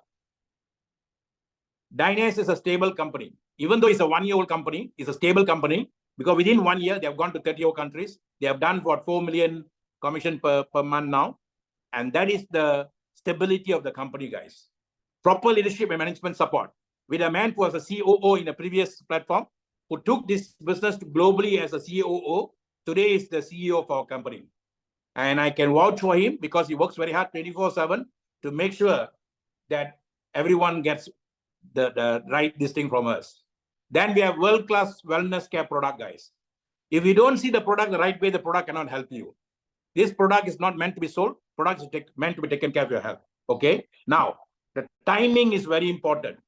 Dynast is a stable company. Even though it's a 1-year-old company, it's a stable company because within 1 year, they have gone to 30 countries. They have done what 4 million commission per month now. And that is the stability of the company, guys. Proper leadership and management support. With a man who was a COO in a previous platform, who took this business globally as a COO, today is the CEO of our company. And I can vouch for him because he works very hard 24/7 to make sure that everyone gets the right this thing from us. Then we have world-class wellness care product, guys. If you don't see the product the right way, the product cannot help you. This product is not meant to be sold. Product is meant to be taken care of your health. Okay. Now, the timing is very important.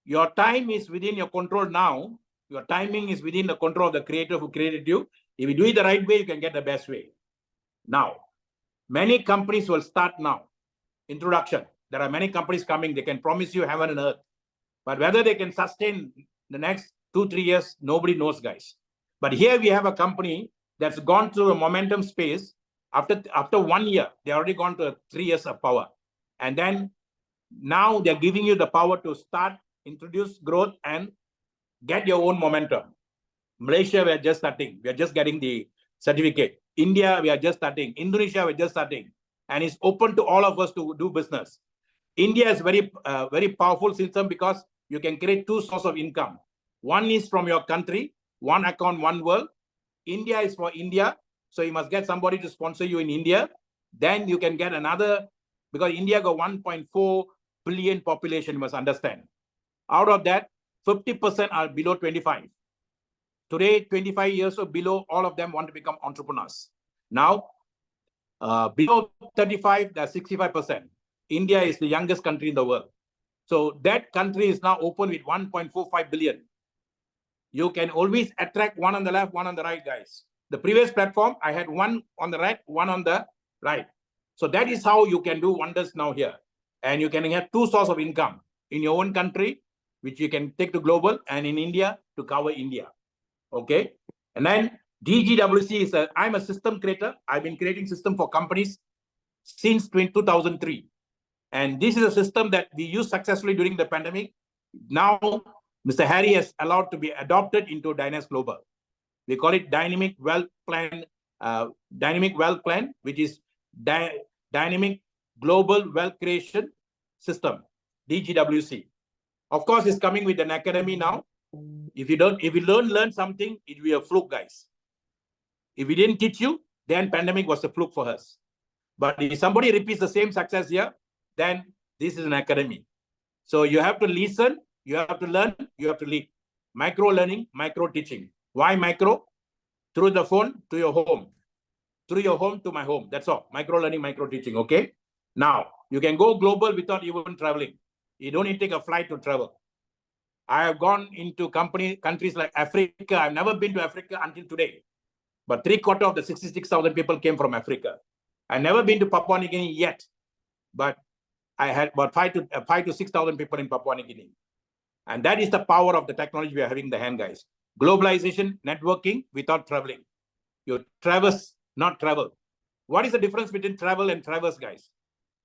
Your time is within your control now Your timing is within the control of the creator who created you. If you do it the right way, you can get the best way. Now, many companies will start now. Introduction. There are many companies coming. They can promise you heaven and earth. But whether they can sustain the next 2-3 years, nobody knows, guys. But here we have a company that's gone through a momentum space. After 1 year, they already gone to 3 years of power. And then now they're giving you the power to start, introduce growth and get your own momentum. Malaysia, we're just starting. We're just getting the certificate. India, we are just starting. Indonesia, we're just starting. And it's open to all of us to do business. India is very powerful system because you can create 2 sources of income. One is from your country, one account, one world. India is for India. So you must get somebody to sponsor you in India. Then you can get another, because India got 1.4 billion population, you must understand. Out of that, 50% are below 25. Today, 25 years or below, all of them want to become entrepreneurs. Now, below 35, that's 65%. India is the youngest country in the world. So that country is now open with 1.45 billion. You can always attract one on the left, one on the right, guys. The previous platform, I had one on the right, one on the right. So that is how you can do wonders now here. And you can have 2 sources of income in your own country, which you can take to global, and in India to cover India. Okay. And then DGWC is I'm a system creator. I've been creating system for companies since 2003. And this is a system that we used successfully during the pandemic. Now, Mr. Harry has allowed to be adopted into Dynas Global. We call it Dynamic Wealth Plan, which is Dynamic Global Wealth Creation System, DGWC. Of course, it's coming with an academy now. If you learn something, it will be a fluke, guys. If we didn't teach you, then pandemic was a fluke for us. But if somebody repeats the same success here, then this is an academy. So you have to listen, you have to learn, you have to lead. Micro learning, micro teaching. Why micro? Through the phone to your home. Through your home to my home. That's all. Micro learning, micro teaching. Okay. Now, you can go global without even traveling. You don't need to take a flight to travel. I have gone into countries like Africa. I've never been to Africa until today. But 3/4 of the 66,000 people came from Africa. I've never been to Papua New Guinea yet. But I had about 5 to 6,000 people in Papua New Guinea. And that is the power of the technology we are having in the hand, guys. Globalization, networking without traveling. You traverse, not travel. What is the difference between travel and traverse, guys?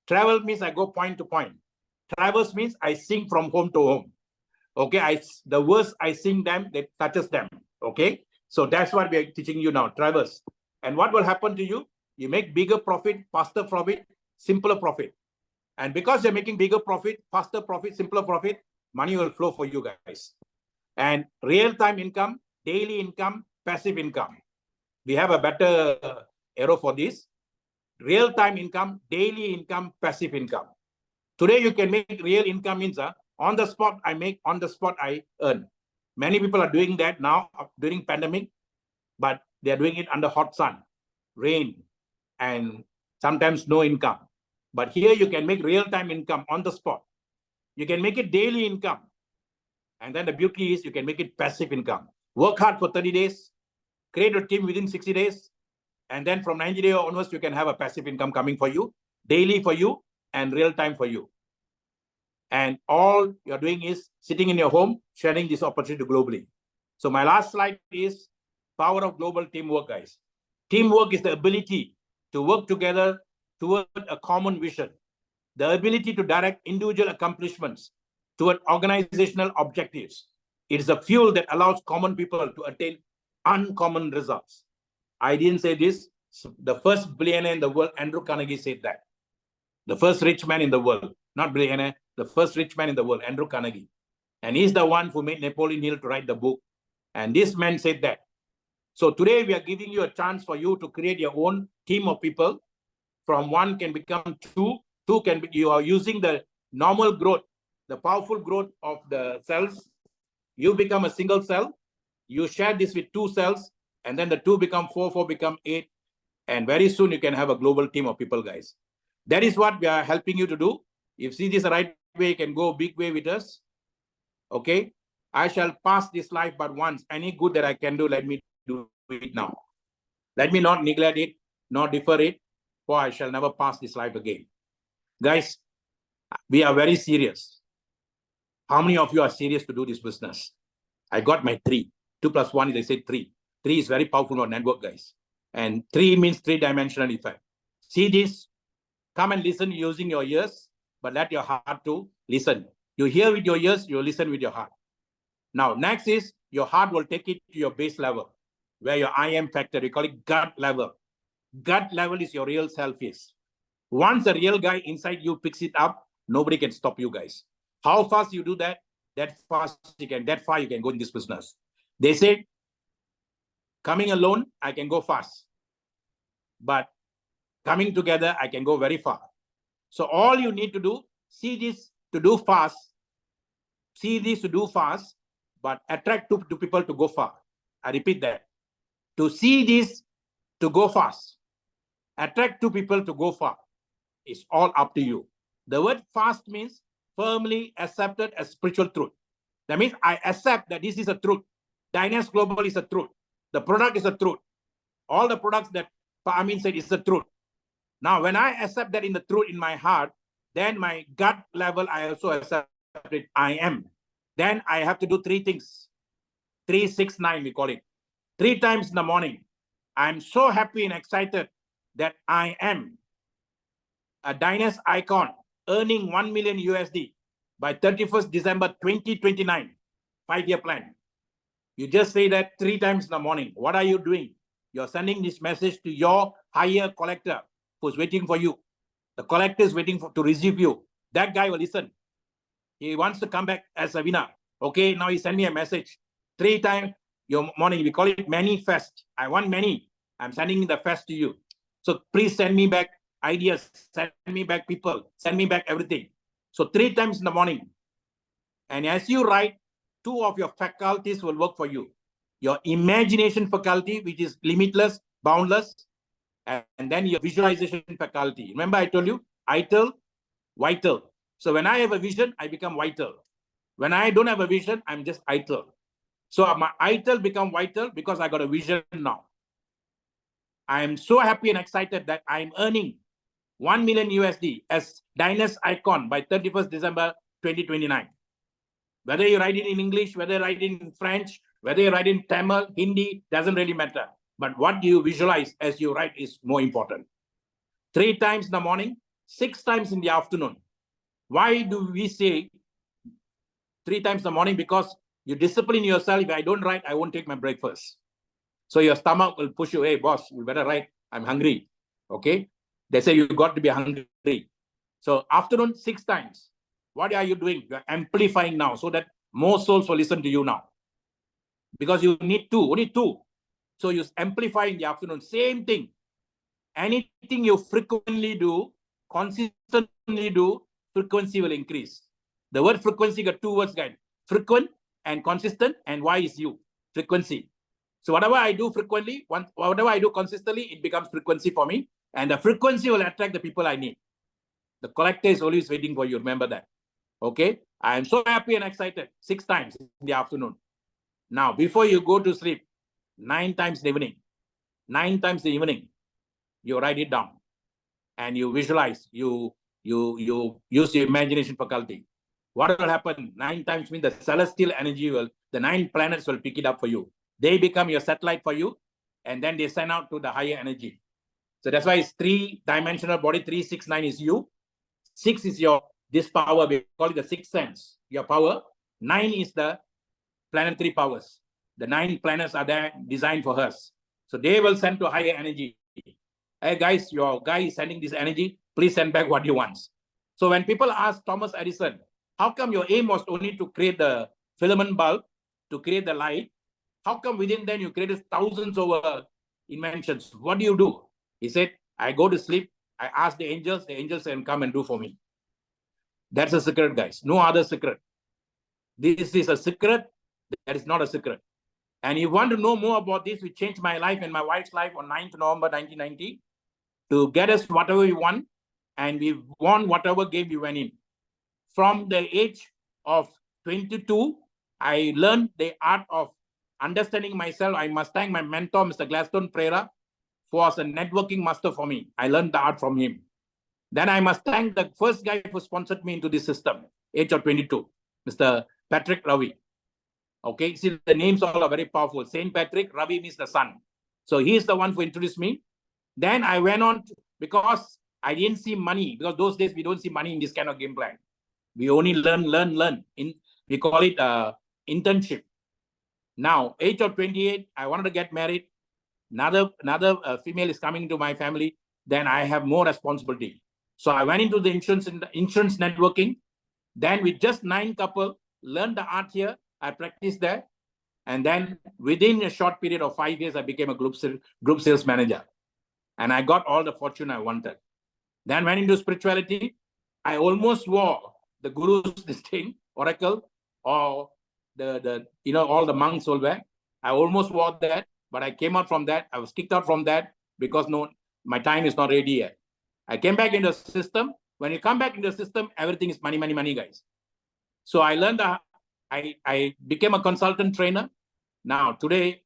Travel means I go point to point. Traverse means I sing from home to home. Okay, the words I sing them, that touches them. Okay, so that's what we are teaching you now, traverse. And what will happen to you? You make bigger profit, faster profit, simpler profit. And because you're making bigger profit, faster profit, simpler profit, money will flow for you guys. And real-time income, daily income, passive income. We have a better arrow for this. Real-time income, daily income, passive income. Today you can make real income means on the spot I make, on the spot I earn. Many people are doing that now during pandemic, but they are doing it under hot sun, rain, and sometimes no income. But here you can make real-time income on the spot. You can make it daily income. And then the beauty is you can make it passive income. Work hard for 30 days, create a team within 60 days, and then from 90 days onwards, you can have a passive income coming for you, daily for you, and real-time for you. And all you're doing is sitting in your home, sharing this opportunity globally. So my last slide is power of global teamwork, guys. Teamwork is the ability to work together toward a common vision, the ability to direct individual accomplishments toward organizational objectives. It is a fuel that allows common people to attain uncommon results. I didn't say this. The first billionaire in the world, Andrew Carnegie, said that. The first rich man in the world, not billionaire, the first rich man in the world, Andrew Carnegie. And he's the one who made Napoleon Hill to write the book. And this man said that. So today we are giving you a chance for you to create your own team of people. From 1 can become 2. 2 can be, you are using the normal growth, the powerful growth of the cells. You become a single cell. You share this with 2 cells. And then the 2 become 4, 4 become 8. And very soon you can have a global team of people, guys. That is what we are helping you to do. If you see this the right way, you can go big way with us. Okay. I shall pass this life but once. Any good that I can do, let me do it now. Let me not neglect it, nor defer it, for I shall never pass this life again. Guys, we are very serious. How many of you are serious to do this business? I got my 3. 2 plus 1 is, I say 3. 3 is very powerful on network, guys. And 3 means 3-dimensional effect. See this? Come and listen using your ears, but let your heart to listen. You hear with your ears, you listen with your heart. Now, next is your heart will take it to your base level, where your I am factor, we call it gut level. Gut level is your real self is. Once a real guy inside you picks it up, nobody can stop you guys. How fast you do that? That far you can go in this business. They say, coming alone, I can go fast. But coming together, I can go very far. So all you need to do, see this to do fast, but attract two people to go far. I repeat that. To see this to go fast, attract 2 people to go far. It's all up to you. The word fast means firmly accepted as spiritual truth. That means I accept that this is a truth. Dynas Global is a truth. The product is a truth. All the products that Amin said is the truth. Now, when I accept that in the truth in my heart, then my gut level, I also accept it. I am. Then I have to do 3 things. 3, 6, 9, we call it. 3 times in the morning. I'm so happy and excited that I am a Dynas icon earning 1 million USD by 31st December 2029. 5-year plan. You just say that 3 times in the morning. What are you doing? You're sending this message to your higher collector who's waiting for you. The collector is waiting to receive you. That guy will listen. He wants to come back as a winner. Okay, now he sent me a message. 3 times your morning. We call it manifest. I want many. I'm sending the fest to you. So please send me back ideas. Send me back people. Send me back everything. So 3 times in the morning. And as you write, 2 of your faculties will work for you. Your imagination faculty, which is limitless, boundless, and then your visualization faculty. Remember I told you, ital, vital. So when I have a vision, I become vital. When I don't have a vision, I'm just ital. So my ital become vital because I got a vision now. I am so happy and excited that I'm earning 1 million USD as Dynas icon by 31st December 2029. Whether you write it in English, whether you write it in French, whether you write in Tamil, Hindi, doesn't really matter. But what you visualize as you write is more important. 3 times in the morning, 6 times in the afternoon. Why do we say 3 times in the morning? Because you discipline yourself. If I don't write, I won't take my breakfast. So your stomach will push you. Hey, boss, you better write. I'm hungry. Okay? They say you got to be hungry. So afternoon, 6 times. What are you doing? You're amplifying now so that more souls will listen to you now. Because you need 2, only 2. So you amplify in the afternoon. Same thing. Anything you frequently do, consistently do, frequency will increase. The word frequency got 2 words, guys. Frequent and consistent, and Y is you. Frequency. So whatever I do frequently, whatever I do consistently, it becomes frequency for me. And the frequency will attract the people I need. The collector is always waiting for you. Remember that. Okay? I am so happy and excited. 6 times in the afternoon. Now, before you go to sleep, 9 times in the evening. 9 times in the evening. You write it down. And you visualize. You use your imagination faculty. What will happen? 9 times means the celestial energy will, the 9 planets will pick it up for you. They become your satellite for you. And then they send out to the higher energy. So that's why it's 3-dimensional body. 3, 6, 9 is you. 6 is your, this power, we call it the 6th sense, your power. 9 is the planetary powers. The 9 planets are there designed for us. So they will send to higher energy. Hey guys, your guy is sending this energy. Please send back what he wants. So when people ask Thomas Edison, how come your aim was only to create the filament bulb, to create the light? How come within then you created thousands of inventions? What do you do? He said, I go to sleep. I ask the angels can come and do for me. That's a secret, guys. No other secret. This is a secret. That is not a secret. And if you want to know more about this, we changed my life and my wife's life on 9th November 1990 to get us whatever we want. And we won whatever game we went in. From the age of 22 I learned the art of understanding myself. I must thank my mentor, Mr. Gladstone Pereira, who was a networking master for me. I learned the art from him. Then I must thank the first guy who sponsored me into this system, age of 22, Mr. Patrick Ravi. Okay, see, the names all are very powerful. Saint Patrick, Ravi means the sun. So he's the one who introduced me. Then I went on because I didn't see money, because those days we don't see money in this kind of game plan. We only learn. We call it internship. Now, age of 28, I wanted to get married. Another female is coming into my family. Then I have more responsibility. So I went into the insurance networking. Then with just 9 couples, learned the art here. I practiced there. And then within a short period of 5 years, I became a group sales manager. And I got all the fortune I wanted. Then went into spirituality. I almost wore the guru's this thing, oracle, or the all the monks all wear. I almost wore that, but I came out from that. I was kicked out from that because my time is not ready yet. I came back in the system. When you come back in the system, everything is money, money, money, guys. So I learned I became a consultant trainer. Now today,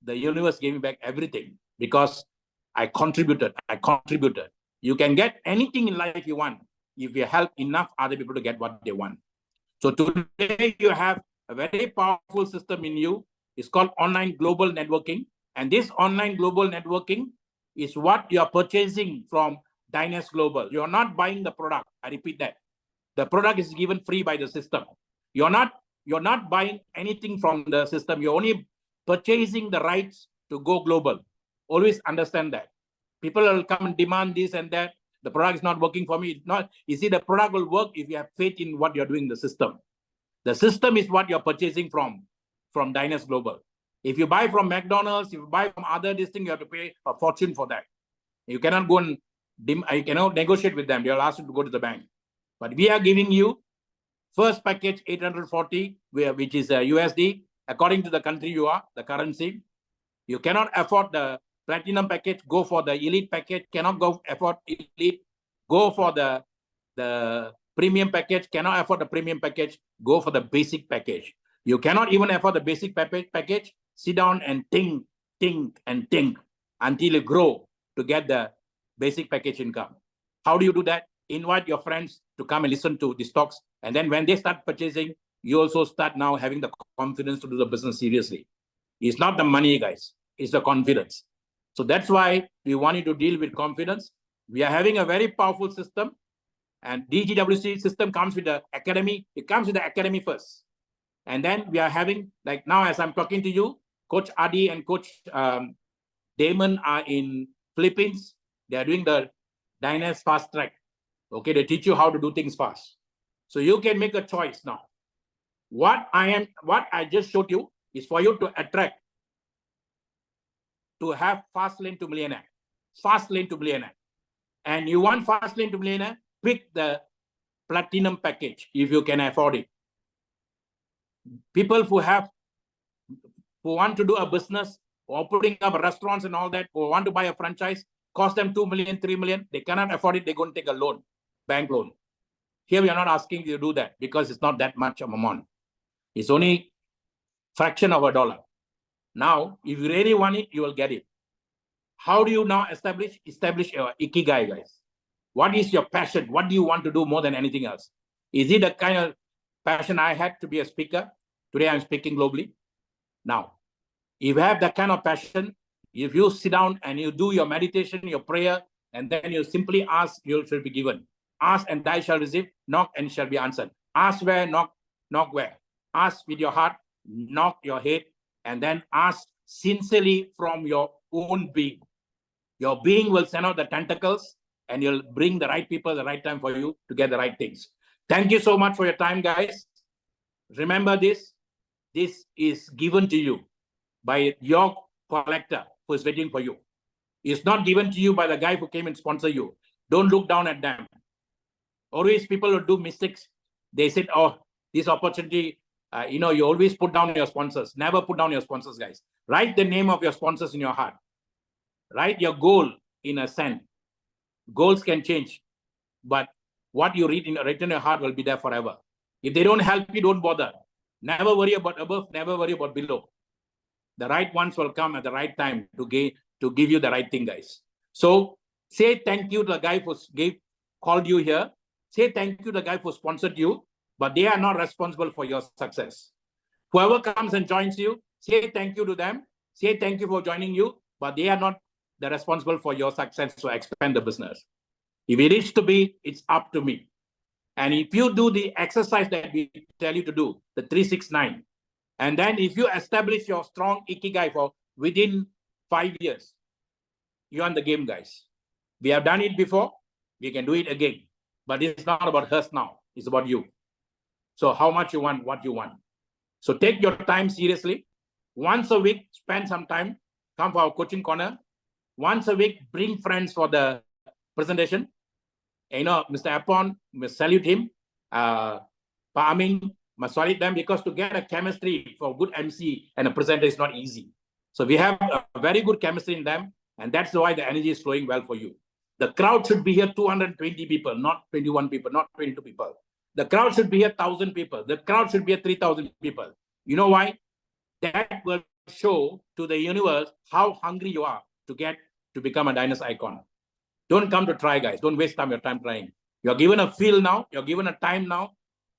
the universe gave me back everything because I contributed. You can get anything in life you want if you help enough other people to get what they want. So today you have a very powerful system in you. It's called online global networking. And this online global networking is what you are purchasing from Dynast Global. You're not buying the product. I repeat that. The product is given free by the system. You're not buying anything from the system. You're only purchasing the rights to go global. Always understand that. People will come and demand this and that. The product is not working for me. It's not. You see, the product will work if you have faith in what you're doing in the system. The system is what you're purchasing from Dynast Global. If you buy from McDonald's, if you buy from other this thing, you have to pay a fortune for that. You cannot go and you cannot negotiate with them. They'll ask you to go to the bank. But we are giving you first package 840, which is USD, according to the country you are, the currency. You cannot afford the platinum package, go for the elite package. Cannot go afford elite, go for the premium package. Cannot afford the premium package, go for the basic package. You cannot even afford the basic package. Sit down and think until you grow to get the basic package income. How do you do that? Invite your friends to come and listen to these talks. And then when they start purchasing, you also start now having the confidence to do the business seriously. It's not the money, guys. It's the confidence. So that's why we want you to deal with confidence. We are having a very powerful system. And DGWC system comes with the academy. It comes with the academy first. And then we are having, like now as I'm talking to you, Coach Adi and Coach Damon are in Philippines. They are doing the Dynast Fast Track. Okay, they teach you how to do things fast. So you can make a choice now. What I just showed you is for you to attract, to have fast lane to millionaire. Fast lane to millionaire. And you want fast lane to millionaire, pick the platinum package if you can afford it. People who want to do a business or putting up restaurants and all that, or want to buy a franchise, cost them 2 million, 3 million. They cannot afford it. They're going to take a loan, bank loan. Here we are not asking you to do that because it's not that much of an amount. It's only fraction of $1. Now, if you really want it, you will get it. How do you now establish your ikigai, guys? What is your passion? What do you want to do more than anything else? Is it the kind of passion I had to be a speaker? Today I'm speaking globally. Now, if you have that kind of passion, if you sit down and you do your meditation, your prayer, and then you simply ask, you shall be given. Ask and thou shalt receive. Knock and shall be answered. Ask where, knock where. Ask with your heart, knock your head, and then ask sincerely from your own being. Your being will send out the tentacles and you'll bring the right people at the right time for you to get the right things. Thank you so much for your time, guys. Remember this. This is given to you by your collector who is waiting for you. It's not given to you by the guy who came and sponsored you. Don't look down at them. Always people will do mistakes. They said, oh, this opportunity, you always put down your sponsors. Never put down your sponsors, guys. Write the name of your sponsors in your heart. Write your goal in a sand. Goals can change, but what you write in your heart will be there forever. If they don't help you, don't bother. Never worry about above, never worry about below. The right ones will come at the right time to give you the right thing, guys. So say thank you to the guy who called you here. Say thank you to the guy who sponsored you, but they are not responsible for your success. Whoever comes and joins you, say thank you to them. Say thank you for joining you, but they are not the responsible for your success to expand the business. If it is to be, it's up to me. And if you do the exercise that we tell you to do, the 369, and then if you establish your strong ikigai for within 5 years, you're on the game, guys. We have done it before. We can do it again. But it's not about us now. It's about you. So how much you want, what you want. So take your time seriously. Once a week, spend some time. Come for our coaching corner. Once a week, bring friends for the presentation. You know, Mr. Apon, must salute him. Pa Amin, must salute them, because to get a chemistry for good MC and a presenter is not easy. So we have a very good chemistry in them, and that's why the energy is flowing well for you. The crowd should be here 220 people, not 21 people, not 22 people. The crowd should be here 1,000 people. The crowd should be here 3,000 people. You know why? That will show to the universe how hungry you are to become a Dynas icon. Don't come to try, guys. Don't waste your time trying. You're given a field now. You're given a time now.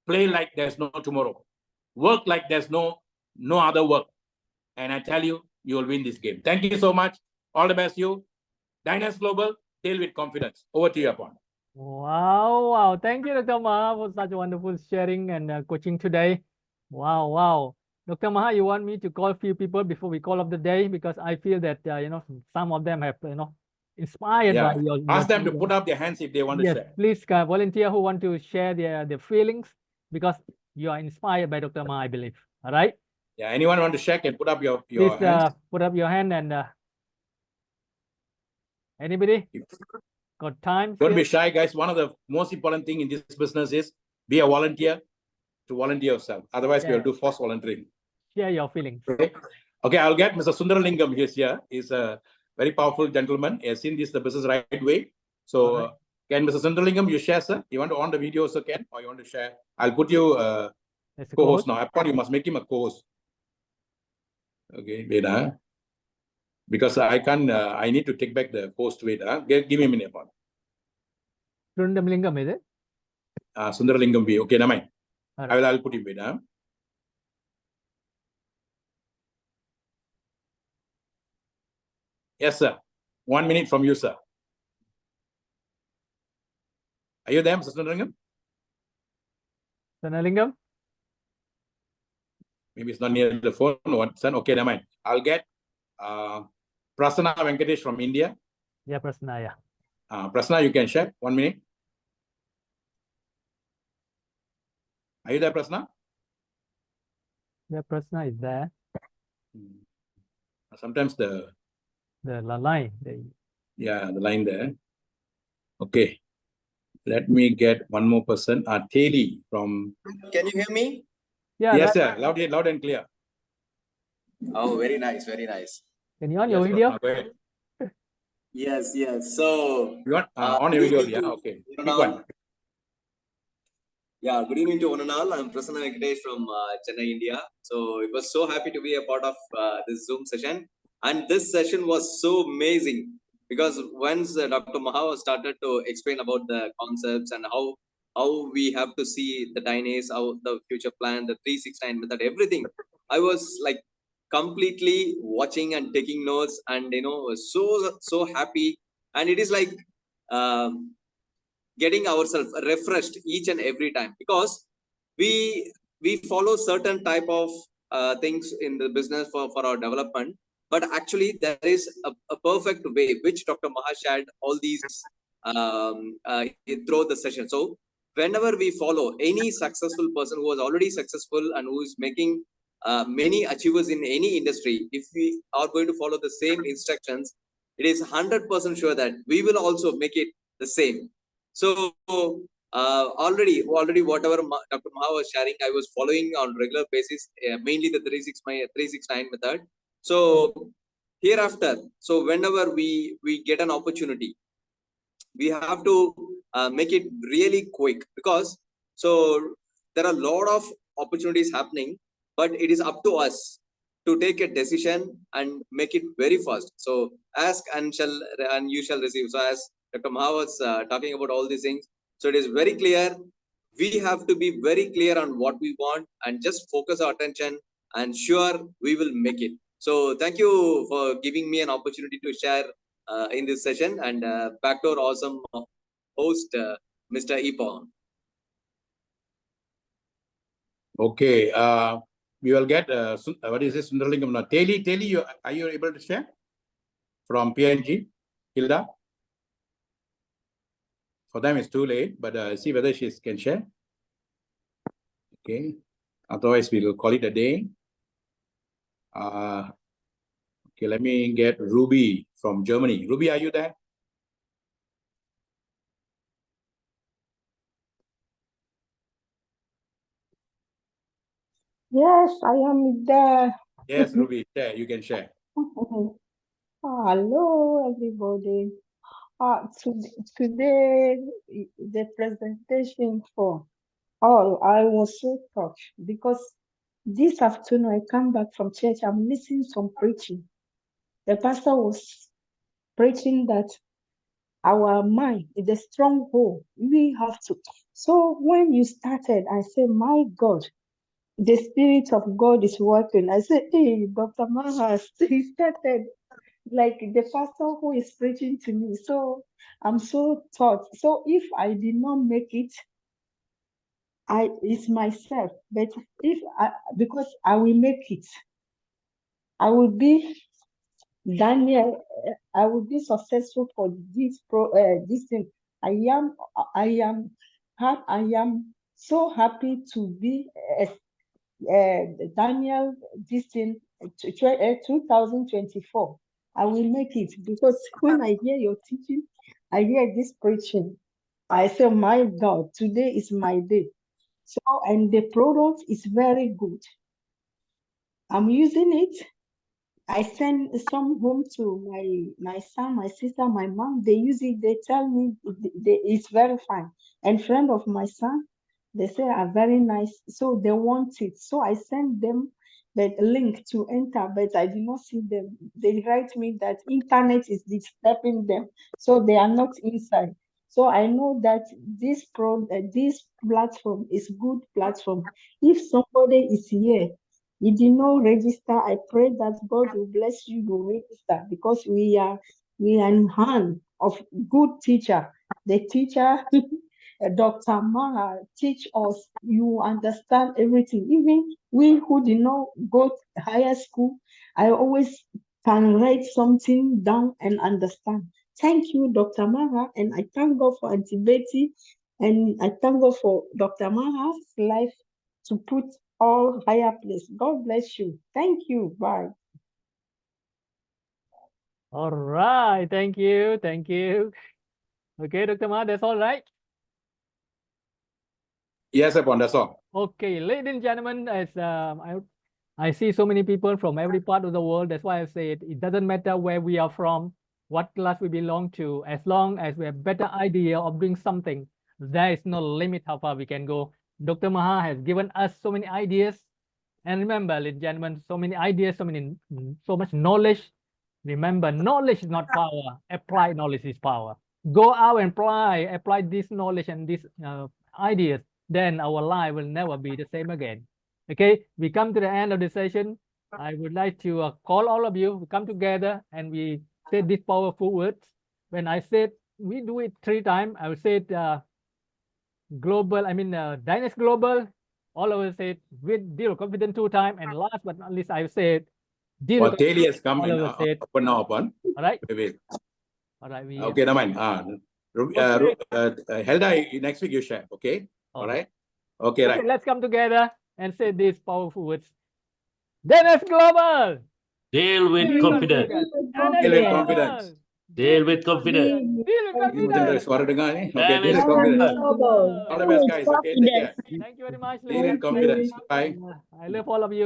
Play like there's no tomorrow. Work like there's no other work. And I tell you, you will win this game. Thank you so much. All the best, you. Dynas Global, deal with confidence. Over to you, Apon. Wow, wow. Thank you, Dr. Maha, for such wonderful sharing and coaching today. Wow, wow. Dr. Maha, you want me to call a few people before we call off the day? Because I feel that, some of them have, inspired by your Ask them to put up their hands if they want to Yes, share. please, volunteer who want to share their feelings, because you are inspired by Dr. Maha, I believe. All right? Yeah, anyone want to share can put up your Please hands. put up your hand, and anybody got time? Don't be shy, guys. One of the most important thing in this business is be a volunteer to volunteer yourself. Otherwise, we'll do forced volunteering. Share your feelings. Okay, I'll get Mr. Sundaralingam. He's here. He's a very powerful gentleman. He has seen this the business right way. So can Mr. Sundaralingam, you share, sir? You want to on the video, sir, Ken? Or you want to share? I'll put you co-host now. Upon you must make him a co-host. Okay, wait, because I can't, I need to take back the post. Wait, give me a minute. Sundaralingam, is it? Sundaralingam B. Okay, never mind. I'll put him, wait, Yes, sir. 1 minute from you, sir. Are you there, Mr. Sundaralingam? Sundaralingam? Maybe it's not near the phone. Son. Okay, never mind. I'll get Prasanna Venkatesh from India. Yeah, Prasanna, yeah. Prasanna, you can share. 1 minute. Are you there, Prasanna? Yeah, Prasanna is there. Sometimes the line. Yeah, the line there. Okay. Let me get one more person. Teli from. Can you hear me? Yeah. Yes, sir. Loud and clear. Oh, very nice, very nice. Can you on your video? Go ahead. Yes. So you want on your video? Yeah. Okay. Pick one. Yeah. Good evening to one and all. I'm Prasanna Venkatesh from Chennai, India. So it was so happy to be a part of this Zoom session, and this session was so amazing because once Dr. Maha started to explain about the concepts and how we have to see the Dynas, how the future plan, the 369 method, everything, I was like completely watching and taking notes, and so happy. And it is like getting ourselves refreshed each and every time, because we follow certain type of things in the business for our development, but actually there is a perfect way which Dr. Maha shared all these throughout the session. So whenever we follow any successful person who was already successful and who is making many achievers in any industry, if we are going to follow the same instructions, it is 100% sure that we will also make it the same. So already whatever Dr. Maha was sharing, I was following on regular basis, mainly the 369 method. So hereafter, so whenever we get an opportunity, we have to make it really quick, because so there are a lot of opportunities happening, but it is up to us to take a decision and make it very fast. So ask and you shall receive. So as Dr. Maha was talking about all these things, so it is very clear. We have to be very clear on what we want and just focus our attention, and sure we will make it. So thank you for giving me an opportunity to share in this session, and back to our awesome host, Mr. Epon. Okay. We will get what is this? Sundarlingam. Teli, are you able to share from PNG? Hilda? For them, it's too late, but see whether she can share. Okay. Otherwise, we will call it a day. Okay, let me get Ruby from Germany. Ruby, are you there? Yes, I am there. Yes, Ruby, share. You can share. Hello, everybody. Today, the presentation for all, I was so touched because this afternoon I come back from church. I'm listening to some preaching. The pastor was preaching that our mind is a stronghold. We have to. So when you started, I said, my God, the Spirit of God is working. I said, hey, Dr. Maha, he started like the pastor who is preaching to me. So I'm so taught. So if I did not make it, it's myself. But because I will make it, I will be Daniel. I will be successful for this this thing. I am so happy to be Daniel, this thing, 2024. I will make it because when I hear your teaching, I hear this preaching. I say, my God, today is my day. So, and the product is very good. I'm using it. I send some home to my son, my sister, my mom. They use it. They tell me it's very fine. And friend of my son, they say are very nice. So they want it. So I send them the link to enter, but I do not see them. They write me that internet is disturbing them, so they are not inside. So I know that this platform is good platform. If somebody is here, you did not register, I pray that God will bless you to register because we are in hand of good teacher. The teacher, Dr. Maha, teach us. You understand everything. Even we who did not go to higher school, I always can write something down and understand. Thank you, Dr. Maha, and I thank God for Auntie Betty, and I thank God for Dr. Maha's life to put all higher place. God bless you. Thank you. Bye. All right. Thank you. Thank you. Okay, Dr. Ma, that's all right. Yes, Epon, that's all. Okay, ladies and gentlemen, as I see so many people from every part of the world. That's why I say it doesn't matter where we are from, what class we belong to, as long as we have better idea of doing something, there is no limit how far we can go. Dr. Maha has given us so many ideas. And remember, ladies and gentlemen, so many ideas, so much knowledge. Remember, knowledge is not power. Applied knowledge is power. Go out and apply this knowledge and these ideas. Then our life will never be the same again. Okay, we come to the end of the session. I would like to call all of you. We come together and we say these powerful words. When I said we do it 3 times, I will say it global. Dynasty Global. All of us say it with zero confidence 2 times. And last but not least, I will say it. Well, Teli has come all in. of us say it. Open now, open. All right. Wait. All right. Okay, never mind. Helda, next week you share. Okay. All right. Okay, right. Let's come together and say these powerful words. Dynasty Global. Deal with confidence. Deal with confidence. Deal with confidence. Deal with Ini mungkin dari confidence. suara dengar ni. Okay, Dynasty deal with confidence. Global. All the best, guys. Okay, take care. Thank you very much, Deal with ladies. confidence. Bye. I love all of you.